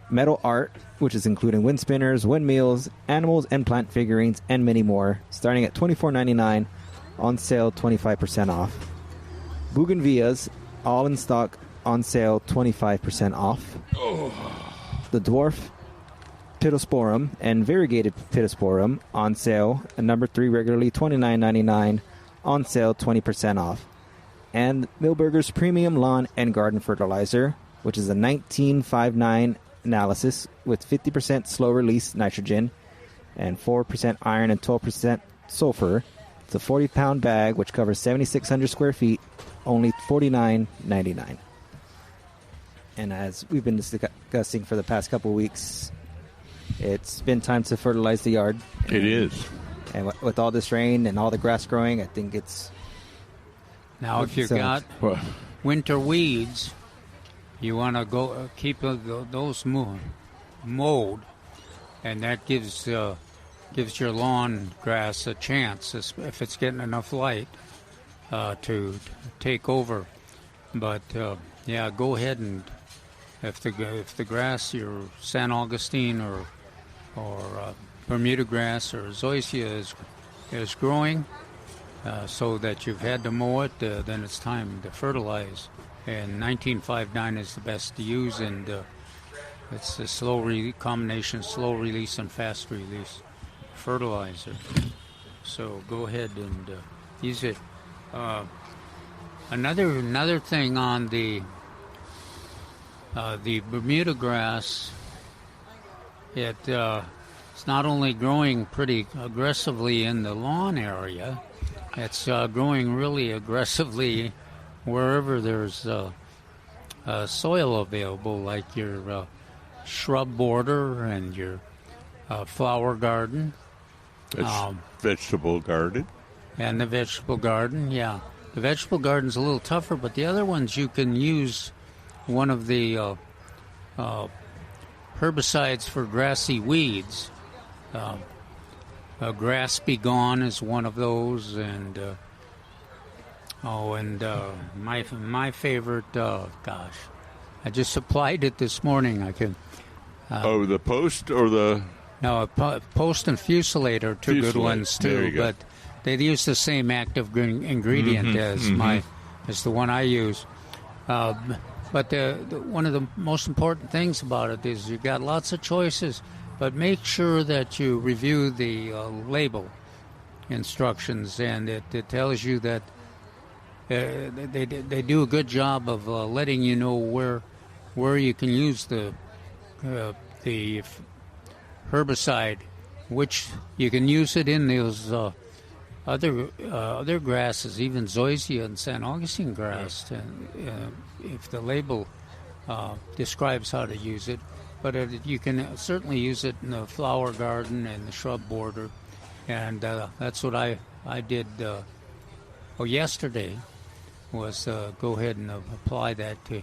Metal art, which is including wind spinners, windmills, animals and plant figurines, and many more, starting at $24.99, on sale 25% off. Bougainvilleas, all in stock, on sale 25% off. The dwarf Pittosporum and variegated Pittosporum, on sale, and number 3, regularly $29.99, on sale 20% off. And Milberger's Premium Lawn and Garden Fertilizer, which is a 1959 analysis with 50% slow-release nitrogen and 4% iron and 12% sulfur. It's a 40-pound bag, which covers 7,600 square feet, only $49.99. And as we've been discussing for the past couple weeks, it's been time to fertilize the yard. It is. And with all this rain and all the grass growing, I think it's... Now, if you've got winter weeds, you want to go keep those mowed, and that gives your lawn grass a chance if it's getting enough light to take over. But go ahead, and if the grass, your San Augustine or Bermuda grass or zoysia is growing, so that you've had to mow it, then it's time to fertilize. And 1959 is the best to use, and it's a combination slow release and fast release fertilizer. So go ahead and use it. Another thing on the Bermuda grass, it's not only growing pretty aggressively in the lawn area, it's growing really aggressively wherever there's soil available, like your shrub border and your flower garden. Vegetable garden. And the vegetable garden, yeah. The vegetable garden's a little tougher, but the other ones you can use one of the herbicides for grassy weeds. Grass Be Gone is one of those, and my favorite. Gosh, I just applied it this morning. I can. The Post or the. No, Post and Fusilade are two good ones too, but they use the same active ingredient as the one I use. But one of the most important things about it is you've got lots of choices, but make sure that you review the label instructions, and it tells you that they do a good job of letting you know where you can use the herbicide, which you can use it in those other grasses, even zoysia and San Augustine grass, if the label describes how to use it. But you can certainly use it in the flower garden and the shrub border, and that's what I did yesterday, was go ahead and apply that to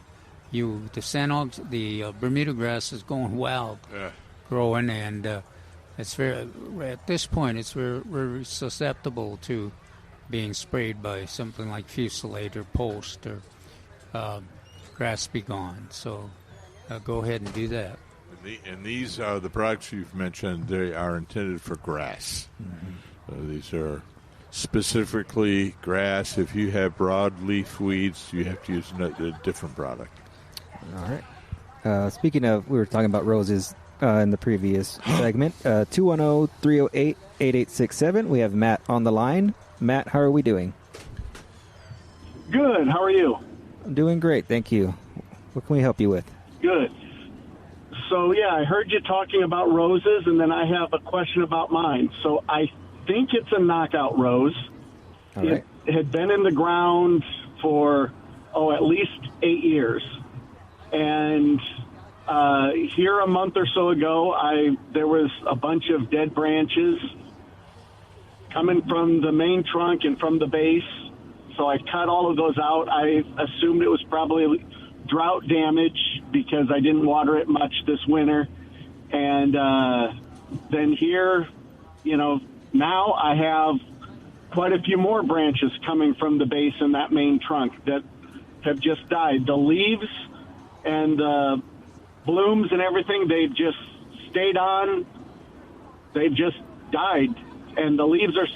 you. The Bermuda grass is going wild, growing, and it's at this point it's very susceptible to being sprayed by something like Fusilade or Post or Grass Be Gone. So go ahead and do that. And these are the products you've mentioned. They are intended for grass. These are specifically grass. If you have broadleaf weeds, you have to use a different product. All right. Speaking of, we were talking about roses in the previous segment. 210-308-8867. We have Matt on the line. Matt, how are we doing? Good. How are you? I'm doing great, thank you. What can we help you with? Good. So, yeah, I heard you talking about roses, and then I have a question about mine. So I think it's a knockout rose. All right. It had been in the ground for, at least 8 years. And here a month or so ago, there was a bunch of dead branches coming from the main trunk and from the base. So I cut all of those out. I assumed it was probably drought damage because I didn't water it much this winter. And then here, now I have quite a few more branches coming from the base and that main trunk that have just died. The leaves and the blooms and everything, they've just stayed on. They've just died. And the leaves are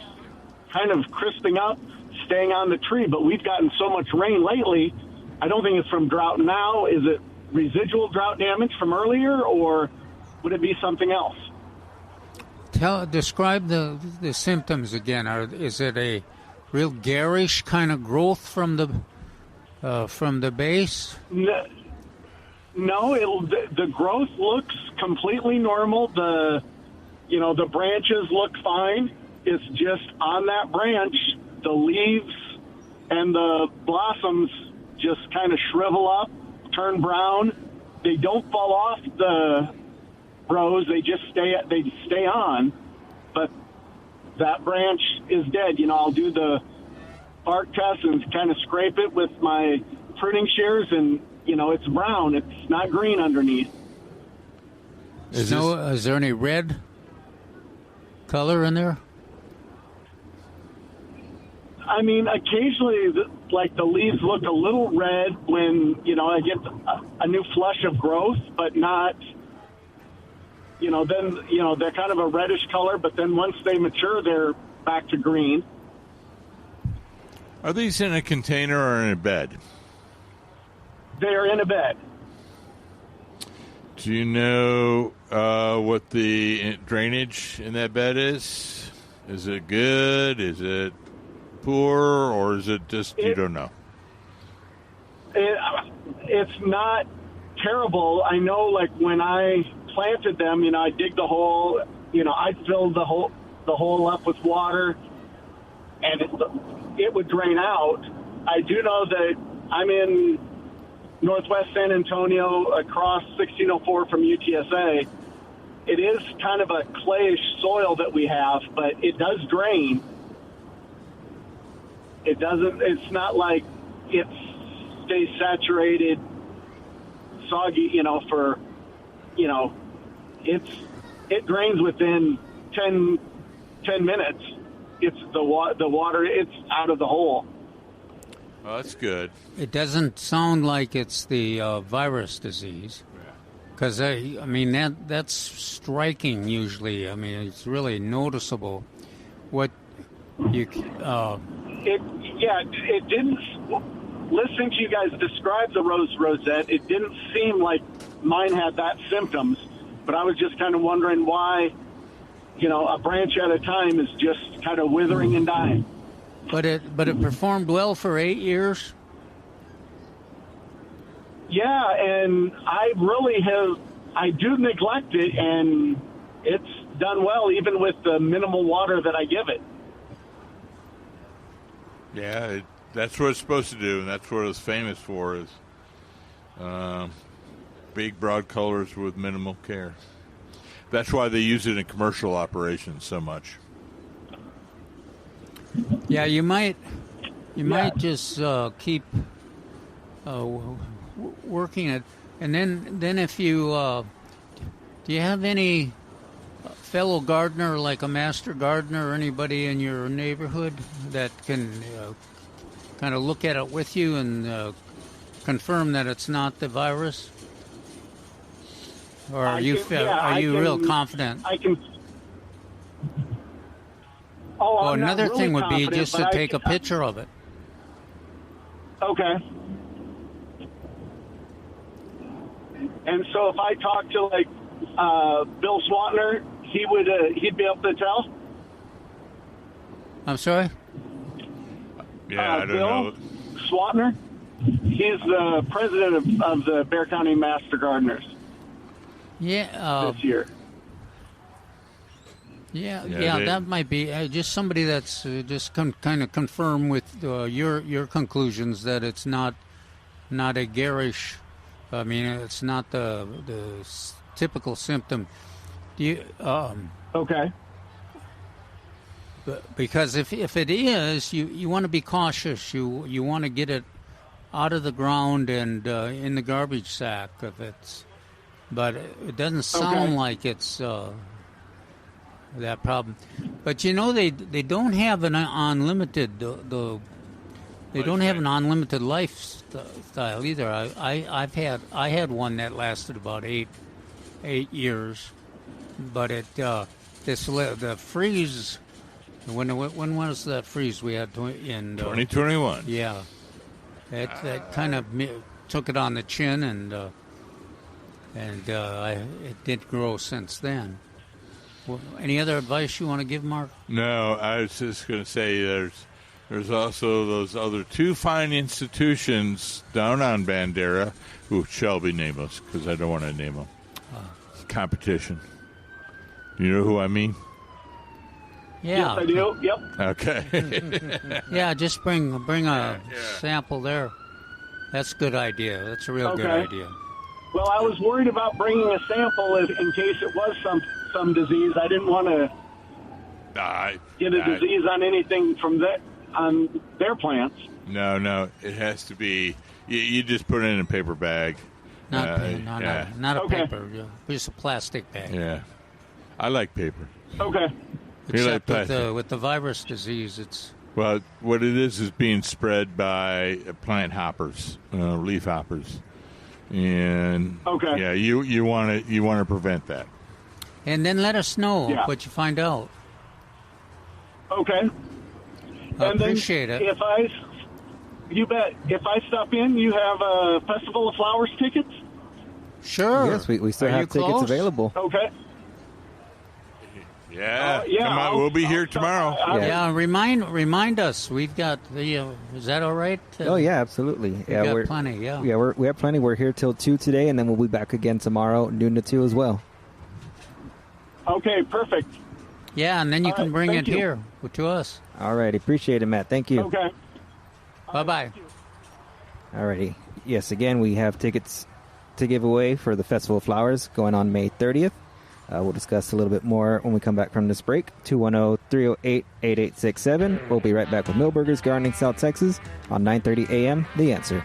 kind of crisping up, staying on the tree. But we've gotten so much rain lately, I don't think it's from drought now. Is it residual drought damage from earlier, or would it be something else? Describe the symptoms again. Is it a real garish kind of growth from the base? No, the growth looks completely normal. The branches look fine. It's just on that branch, the leaves and the blossoms just kind of shrivel up, turn brown. They don't fall off the rose. They just stay on. But that branch is dead. I'll do the bark test and kind of scrape it with my pruning shears, and it's brown. It's not green underneath. Is there any red color in there? I mean, occasionally, the leaves look a little red when, I get a new flush of growth, but not, then, they're kind of a reddish color, but then once they mature, they're back to green. Are these in a container or in a bed? They are in a bed. Do you know what the drainage in that bed is? Is it good? Is it poor? Or is it just you don't know? It's not terrible. I know, like, when I planted them, I dig the hole, I filled the hole up with water, and it would drain out. I do know that I'm in northwest San Antonio, across 1604 from UTSA. It is kind of a clayish soil that we have, but it does drain. It's not like it stays saturated, soggy, it drains within 10 minutes. It's the water, it's out of the hole. Oh, that's good. It doesn't sound like it's the virus disease, because that's striking. Usually, it's really noticeable. What you it didn't. Listening to you guys describe the rosette, it didn't seem like mine had that symptoms. But I was just kind of wondering why, a branch at a time is just kind of withering and dying. But it performed well for 8 years? Yeah, and I do neglect it, and it's done well, even with the minimal water that I give it. Yeah, that's what it's supposed to do, and that's what it's famous for, is big, broad colors with minimal care. That's why they use it in commercial operations so much. Yeah, you might just keep working it, and then if you do you have any fellow gardener, like a master gardener, or anybody in your neighborhood that can kind of look at it with you and confirm that it's not the virus? Or are you real confident? I can. Oh, well, another really thing would be just to take a picture picture of it. Okay. And so if I talk to Bill Swatner, he'd be able to tell. I'm sorry? Yeah, I don't know. Swatner, he's the president of the Bexar County Master Gardeners. Yeah. This year. Yeah, that might be just somebody that's just kind of confirm with your conclusions that it's not a garish. It's not the typical symptom. Do you? Okay. Because if it is, you want to be cautious. You want to get it out of the ground and in the garbage sack if it's. But it doesn't sound like it's that problem. But they don't have an unlimited they don't have an unlimited lifestyle either. I had one that lasted about eight years, but the freeze. When was that freeze we had in 2021? Yeah, that kind of took it on the chin, and it did grow since then. Well, any other advice you want to give, Mark? No, I was just going to say there's also those other two fine institutions down on Bandera who shall be nameless because I don't want to name them. Competition. You know who I mean? Yeah. Yes, I do. Yep. Okay. Yeah, just bring a sample there. That's a good idea. That's a real good idea. Well, I was worried about bringing a sample in case it was some disease. I didn't want to get a disease on anything from on their plants. No, it has to be. You just put it in a paper bag. Not a paper, just a plastic bag. Yeah, I like paper. Okay. Except with the virus disease, it's. Well, what it is being spread by plant hoppers, leaf hoppers. And yeah, you want to prevent that. And then let us know what you find out. Okay. I appreciate it. If I You bet. If I stop in, you have Festival of Flowers tickets? Sure. Yes, we still have tickets close? available. Okay. Yeah, yeah, come on, we'll be here tomorrow. Yeah, remind us. We've got the. Is that all right? Oh yeah, absolutely. Yeah, we're plenty. Yeah. Yeah, we have plenty. We're here till 2 today, and then we'll be back again tomorrow, noon to 2 as well. Okay, perfect. Yeah, and then you All can right, bring it thank you. here to us. All right, appreciate it, Matt. Thank you. Okay. Bye-bye. All righty. Yes, again, we have tickets to give away for the Festival of Flowers going on May 30th. We'll discuss a little bit more when we come back from this break. 210-308-8867. We'll be right back with Milberger's Gardening South Texas on 9:30 a.m. The Answer.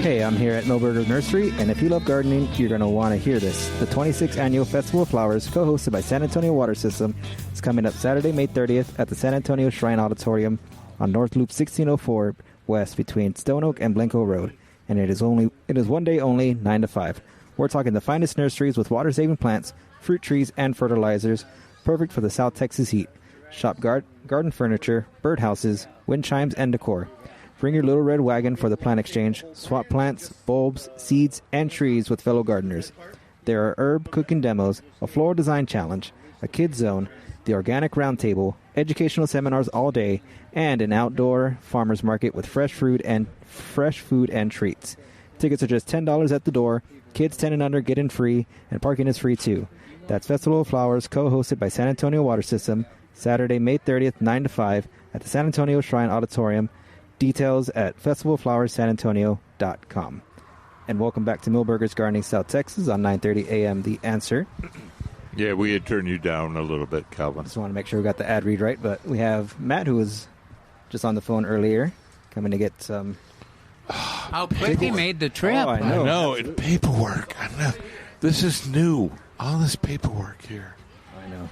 Hey, I'm here at Milberger's Nursery, and if you love gardening, you're going to want to hear this. The 26th Annual Festival of Flowers, co-hosted by San Antonio Water System, is coming up Saturday, May 30th at the San Antonio Shrine Auditorium on North Loop 1604 West between Stone Oak and Blanco Road. And it is one day only, 9 to 5. We're talking the finest nurseries with water-saving plants, fruit trees, and fertilizers, perfect for the South Texas heat. Shop garden furniture, birdhouses, wind chimes, and decor. Bring your little red wagon for the plant exchange. Swap plants, bulbs, seeds, and trees with fellow gardeners. There are herb cooking demos, a floral design challenge, a kids zone, the organic roundtable, educational seminars all day, and an outdoor farmers market with fresh food and treats. Tickets are just $10 at the door. Kids 10 and under get in free, and parking is free too. That's Festival of Flowers, co-hosted by San Antonio Water System, Saturday, May 30th, 9 to 5 at the San Antonio Shrine Auditorium. Details at festivalflowerssanantonio.com. And welcome back to Milberger's Gardening South Texas on 9:30 a.m. The Answer. Yeah, we had turned you down a little bit, Calvin. Just want to make sure we got the ad read right, but we have Matt, who was just on the phone earlier, coming to get some. How quick he made the trip. Oh, I know. I know. It's paperwork. I know. This is new. All this paperwork here. I know.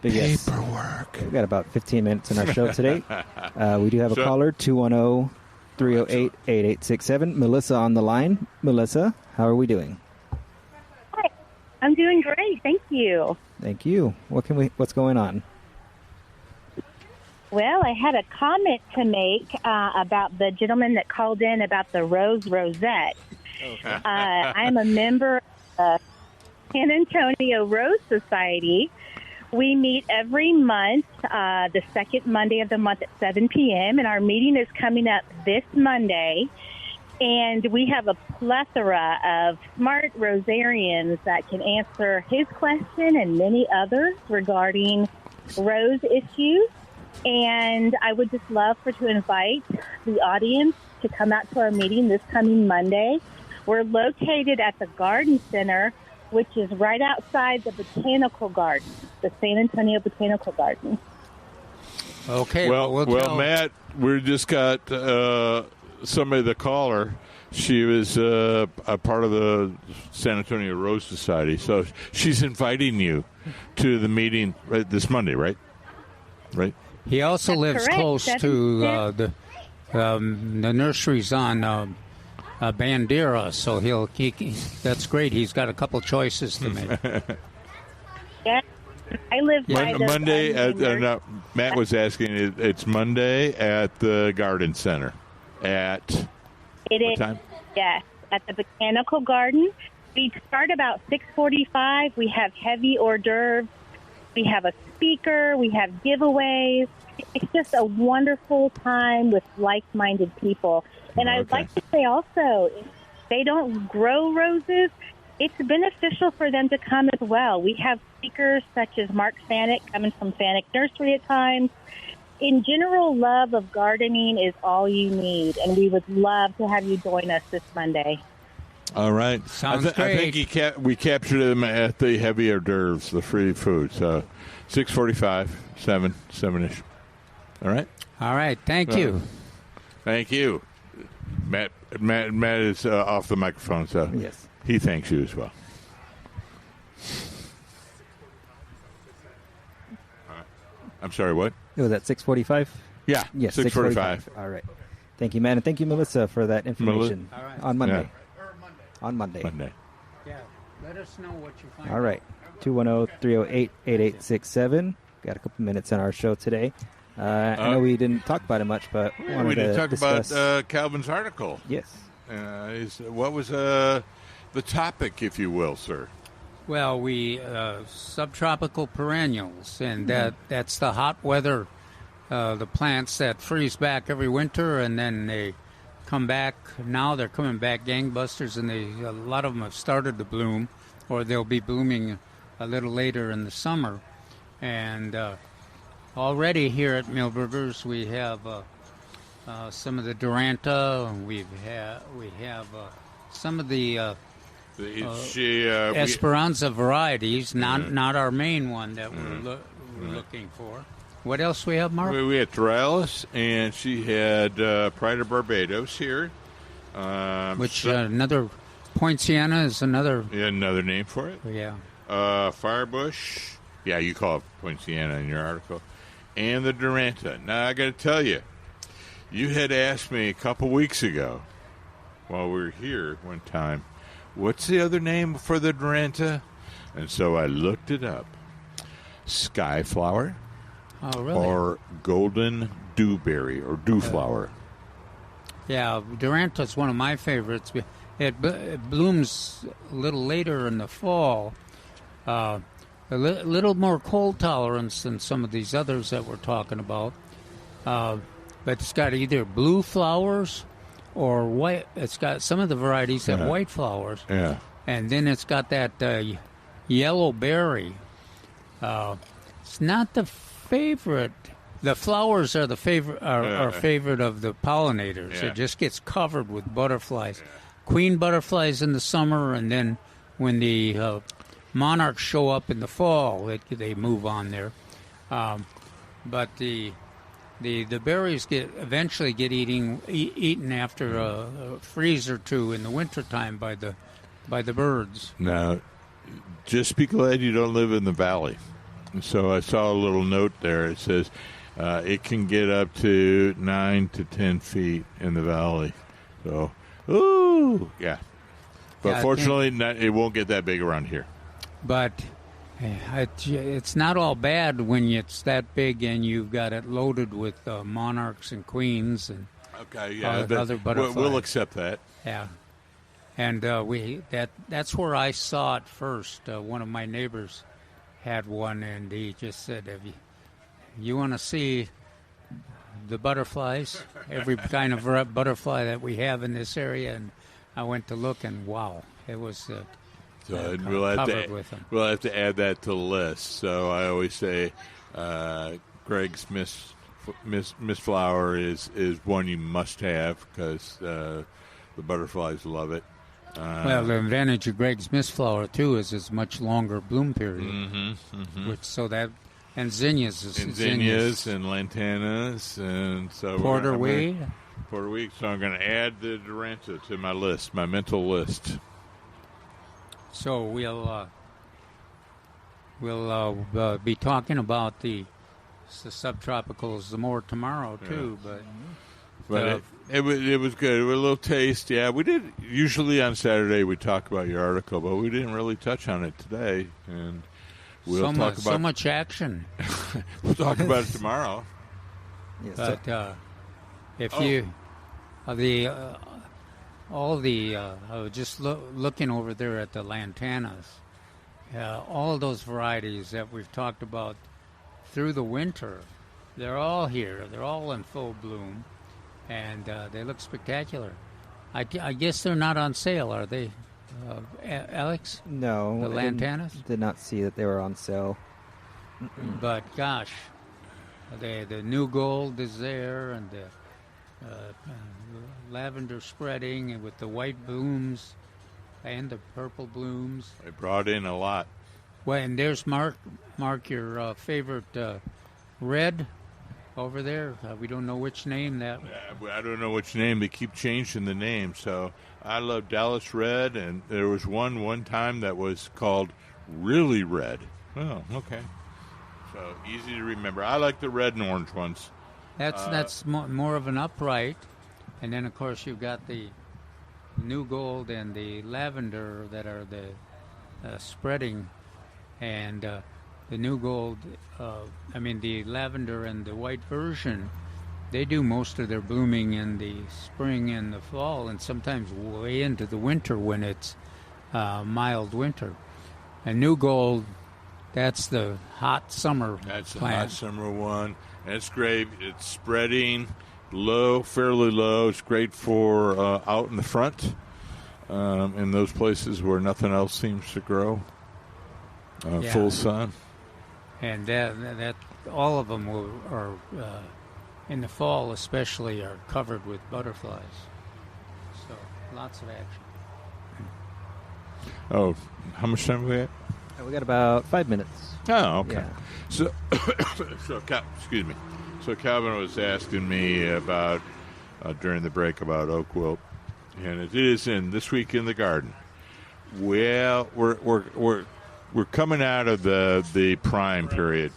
But yes, Paperwork. we got about 15 minutes in our show today. We do have a caller, 210-308-8867. Melissa on the line. Melissa, how are we doing? Hi, I'm doing great. Thank you. Thank you. What's going on? Well, I had a comment to make about the gentleman that called in about the rose rosette. I'm a member of the San Antonio Rose Society. We meet every month, the second Monday of the month at 7 p.m., and our meeting is coming up this Monday. And we have a plethora of smart rosarians that can answer his question and many others regarding rose issues. And I would just love to invite the audience to come out to our meeting this coming Monday. We're located at the Garden Center, which is right outside the Botanical Garden, the San Antonio Botanical Garden. Okay. Well, Matt, we just got somebody, the caller. She was a part of the San Antonio Rose Society, so she's inviting you to the meeting this Monday, right? Right. He also That's lives correct. close to the nurseries on Bandera, so that's great. He's got a couple choices to make. Yeah, I live by the Monday. Matt was asking. It's Monday at the Garden Center. At it what is, time? yes, at the Botanical Garden. We start about 6:45. We have heavy hors d'oeuvres. We have a speaker. We have giveaways. It's just a wonderful time with like-minded people. And I'd like to say also, if they don't grow roses, it's beneficial for them to come as well. We have speakers such as Mark Fanek coming from Fanek Nursery at times. In general, love of gardening is all you need, and we would love to have you join us this Monday. All right. Sounds I think we captured them at the heavy hors d'oeuvres, the free food. So 6:45, 7-ish. All right. All right. Thank you. Thank you. Matt is off the microphone, so Yes. he thanks you as well. I'm sorry, what? It was at 6:45? Yeah, Yes, 6:45. All right. Thank you, man. And thank you, Melissa, for that information on Monday. Yeah. On Monday. Monday. Yeah. Let us know what you find. All right. 210-308-8867. Got a couple minutes in our show today. I know we didn't talk about it much, but we didn't talk discuss... about Calvin's article. Yes. What was the topic, if you will, sir? Well, we subtropical perennials, and that's the hot weather, the plants that freeze back every winter, and then they come back. Now they're coming back gangbusters, and a lot of them have started to bloom, or they'll be blooming a little later in the summer. And already here at Milberger's, we have some of the Duranta, and we have some of the Esperanza varieties, not our main one that we're looking for. What else we have, Mark? We had Torales, and she had Pride of Barbados here. Another Poinciana is another... Yeah, another name for it. Yeah. Firebush. Yeah, you call it Poinciana in your article. And the Duranta. Now, I got to tell you, you had asked me a couple weeks ago while we were here one time, what's the other name for the Duranta? And so I looked it up. Skyflower. Oh, really? Or golden dewberry or dewflower. Yeah, Duranta's one of my favorites. It blooms a little later in the fall. A little more cold tolerance than some of these others that we're talking about. But it's got either blue flowers or white. It's got some of the varieties have white flowers. Yeah. And then it's got that yellow berry. It's not the favorite. The flowers are the favorite. Are favorite of the pollinators. Yeah. It just gets covered with butterflies. Queen butterflies in the summer, and then when the monarchs show up in the fall, they move on there. But the berries eventually get eaten after a freeze or two in the wintertime by the birds. Now, just be glad you don't live in the valley. And so I saw a little note there. It says it can get up to 9 to 10 feet in the valley. So, yeah. But fortunately, it won't get that big around here. But it's not all bad when it's that big and you've got it loaded with monarchs and queens and other butterflies. We'll accept that. Yeah. And that's where I saw it first. One of my neighbors had one, and he just said, "If you want to see the butterflies, every kind of butterfly that we have in this area," and I went to look, and wow, it was covered with them. We'll have to add that to the list. So I always say, Greg's Miss Flower is one you must have because the butterflies love it. Well, the advantage of Greg's Miss Flower too is its much longer bloom period. And zinnias and lantanas and so porterweed. So I'm going to add the Duranta to my list, my mental list. So we'll be talking about the subtropicals more tomorrow too, but it was good. It was a little taste. Yeah, we did. Usually on Saturday we talk about your article, but we didn't really touch on it today. And we'll talk about so much action. We'll talk about it tomorrow. Yes, but I was just looking over there at the lantanas. All of those varieties that we've talked about through the winter, they're all here. They're all in full bloom. And they look spectacular. I guess they're not on sale, are they, Alex? No. The lantanas? Did not see that they were on sale. But, gosh, the new gold is there, and the lavender spreading, and with the white blooms and the purple blooms. They brought in a lot. Well, and there's Mark, your favorite red over there. We don't know which name that. I don't know which name. They keep changing the name. So I love Dallas Red, and there was one time that was called Really Red. Oh, okay. So easy to remember. I like the red and orange ones. That's more of an upright, and then of course you've got the new gold and the lavender that are the spreading And the new gold, the lavender and the white version, they do most of their blooming in the spring and the fall, and sometimes way into the winter when it's mild winter. And new gold, that's the hot summer That's the plant. hot summer one. And it's great. It's spreading low, fairly low. It's great for out in the front, in those places where nothing else seems to grow. Full sun. And that all of them are in the fall especially are covered with butterflies. So lots of action. Oh, how much time we got? We got about 5 minutes. Oh, okay. Yeah. So, excuse me. So Calvin was asking me about during the break about oak wilt, and it is in This Week in the Garden. Well, we're coming out of the prime period.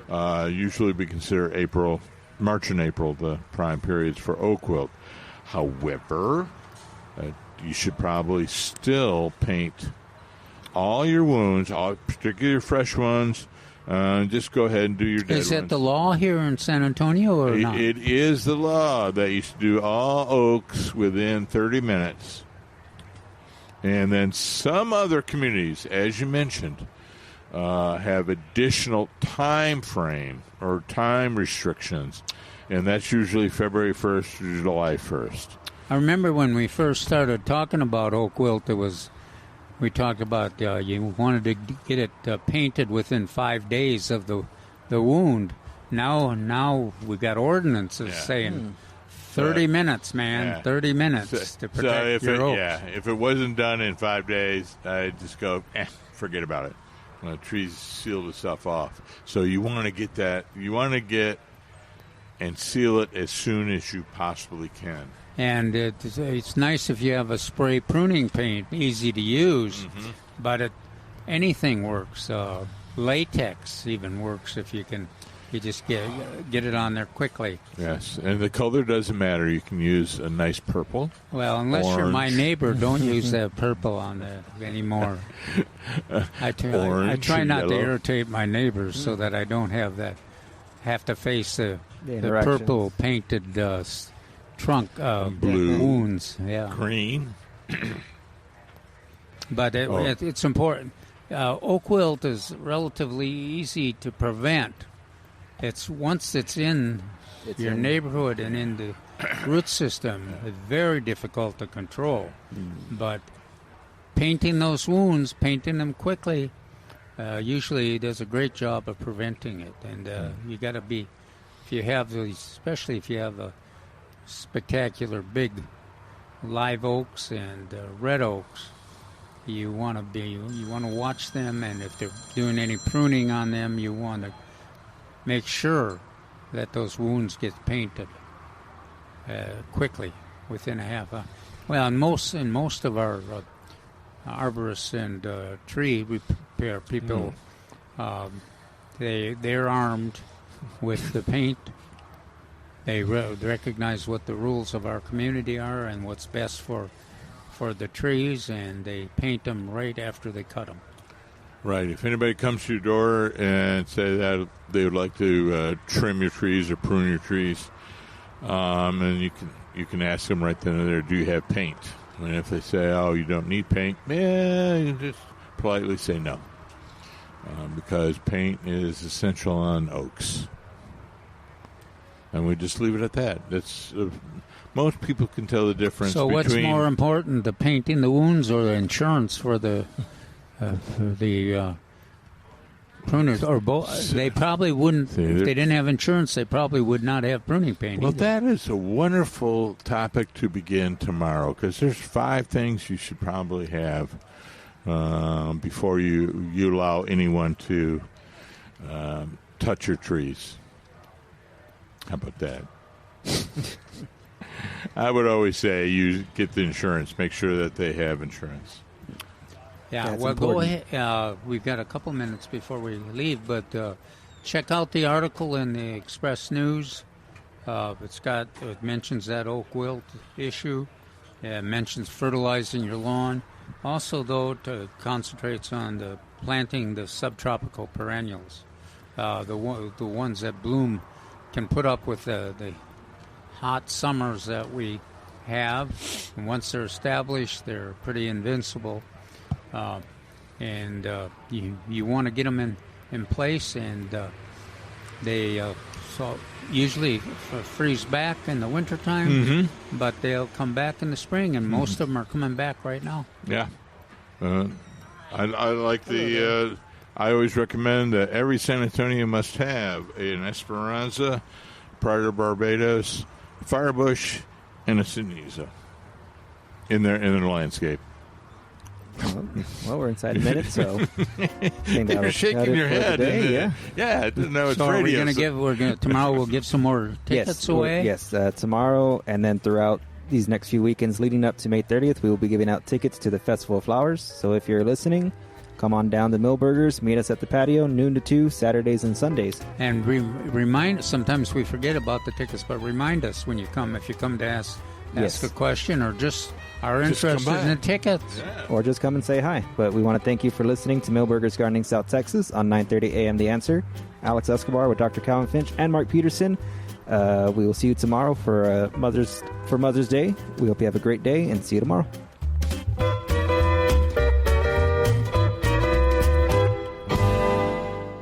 Usually we consider March and April the prime periods for oak wilt. However, you should probably still paint all your wounds, particularly your fresh ones. Just go ahead and do your dead Is that ones. the law here in San Antonio or not? It is the law that you should do all oaks within 30 minutes. And then some other communities, as you mentioned, have additional time frame or time restrictions. And that's usually February 1st to July 1st. I remember when we first started talking about oak wilt, we talked about you wanted to get it painted within 5 days of the wound. Now we got ordinances saying 30 minutes, man, Yeah. 30 minutes to protect your oaks. Yeah, if it wasn't done in 5 days, I'd just go, forget about it. The trees seal the stuff off. So you want to get that. You want to get and seal it as soon as you possibly can. And it's nice if you have a spray pruning paint, easy to use, but anything works. Latex even works if you just get it on there quickly. Yes, and the color doesn't matter. You can use a nice purple. Well, unless you're my orange. neighbor, don't use that purple on there anymore. I try not to yellow. irritate my neighbors so that I don't have to face the interactions. purple painted trunk Blue. wounds. Yeah. Green. But it's important. Oak wilt is relatively easy to prevent. Once it's in your neighborhood and in the root system, it's very difficult to control. But painting those wounds, painting them quickly, usually does a great job of preventing it. And you got to be, especially if you have a spectacular big live oaks and red oaks, you want to watch them, and if they're doing any pruning on them, you want to make sure that those wounds get painted quickly within a half hour. Well, in most of our arborists and tree repair people, they're armed with the paint. They recognize what the rules of our community are and what's best for the trees, and they paint them right after they cut them. Right. If anybody comes to your door and say that they would like to trim your trees or prune your trees, and you can ask them right then and there, do you have paint? And if they say, oh, you don't need paint, you just politely say no, because paint is essential on oaks. And we just leave it at that. That's most people can tell the difference. So what's more important, the painting the wounds or the insurance for the pruners, or both? They probably wouldn't. If they didn't have insurance, they probably would not have pruning paint. Well, either. that is a wonderful topic to begin tomorrow, because there's 5 things you should probably have before you allow anyone to touch your trees. How about that? I would always say you get the insurance. Make sure that they have insurance. Yeah, That's well, important. go ahead. We've got a couple minutes before we leave, but check out the article in the Express News. It mentions that oak wilt issue. It mentions fertilizing your lawn. Also, though, it concentrates on the planting the subtropical perennials, the ones that bloom, can put up with the hot summers that we have. And once they're established, they're pretty invincible. And you want to get them in place, and they usually freeze back in the wintertime, but they'll come back in the spring, and most of them are coming back right now. Yeah. I like the... I always recommend that every San Antonio must have an Esperanza, Pride of Barbados, Firebush, and a Sinisa in their landscape. Well, we're inside a minute, so you're shaking your head. Yeah. No, it's so radio. Tomorrow we'll give some more tickets away. Yes, tomorrow, and then throughout these next few weekends leading up to May 30th, we will be giving out tickets to the Festival of Flowers. So if you're listening, come on down to Milberger's, meet us at the patio, noon to 2, Saturdays and Sundays. And remind, sometimes we forget about the tickets, but remind us when you come, if you come to ask a question or just are interested in the tickets. Yeah. Or just come and say hi. But we want to thank you for listening to Milberger's Gardening South Texas on 9:30 a.m. The Answer. Alex Escobar with Dr. Calvin Finch and Mark Peterson. We will see you tomorrow for Mother's Day. We hope you have a great day, and see you tomorrow.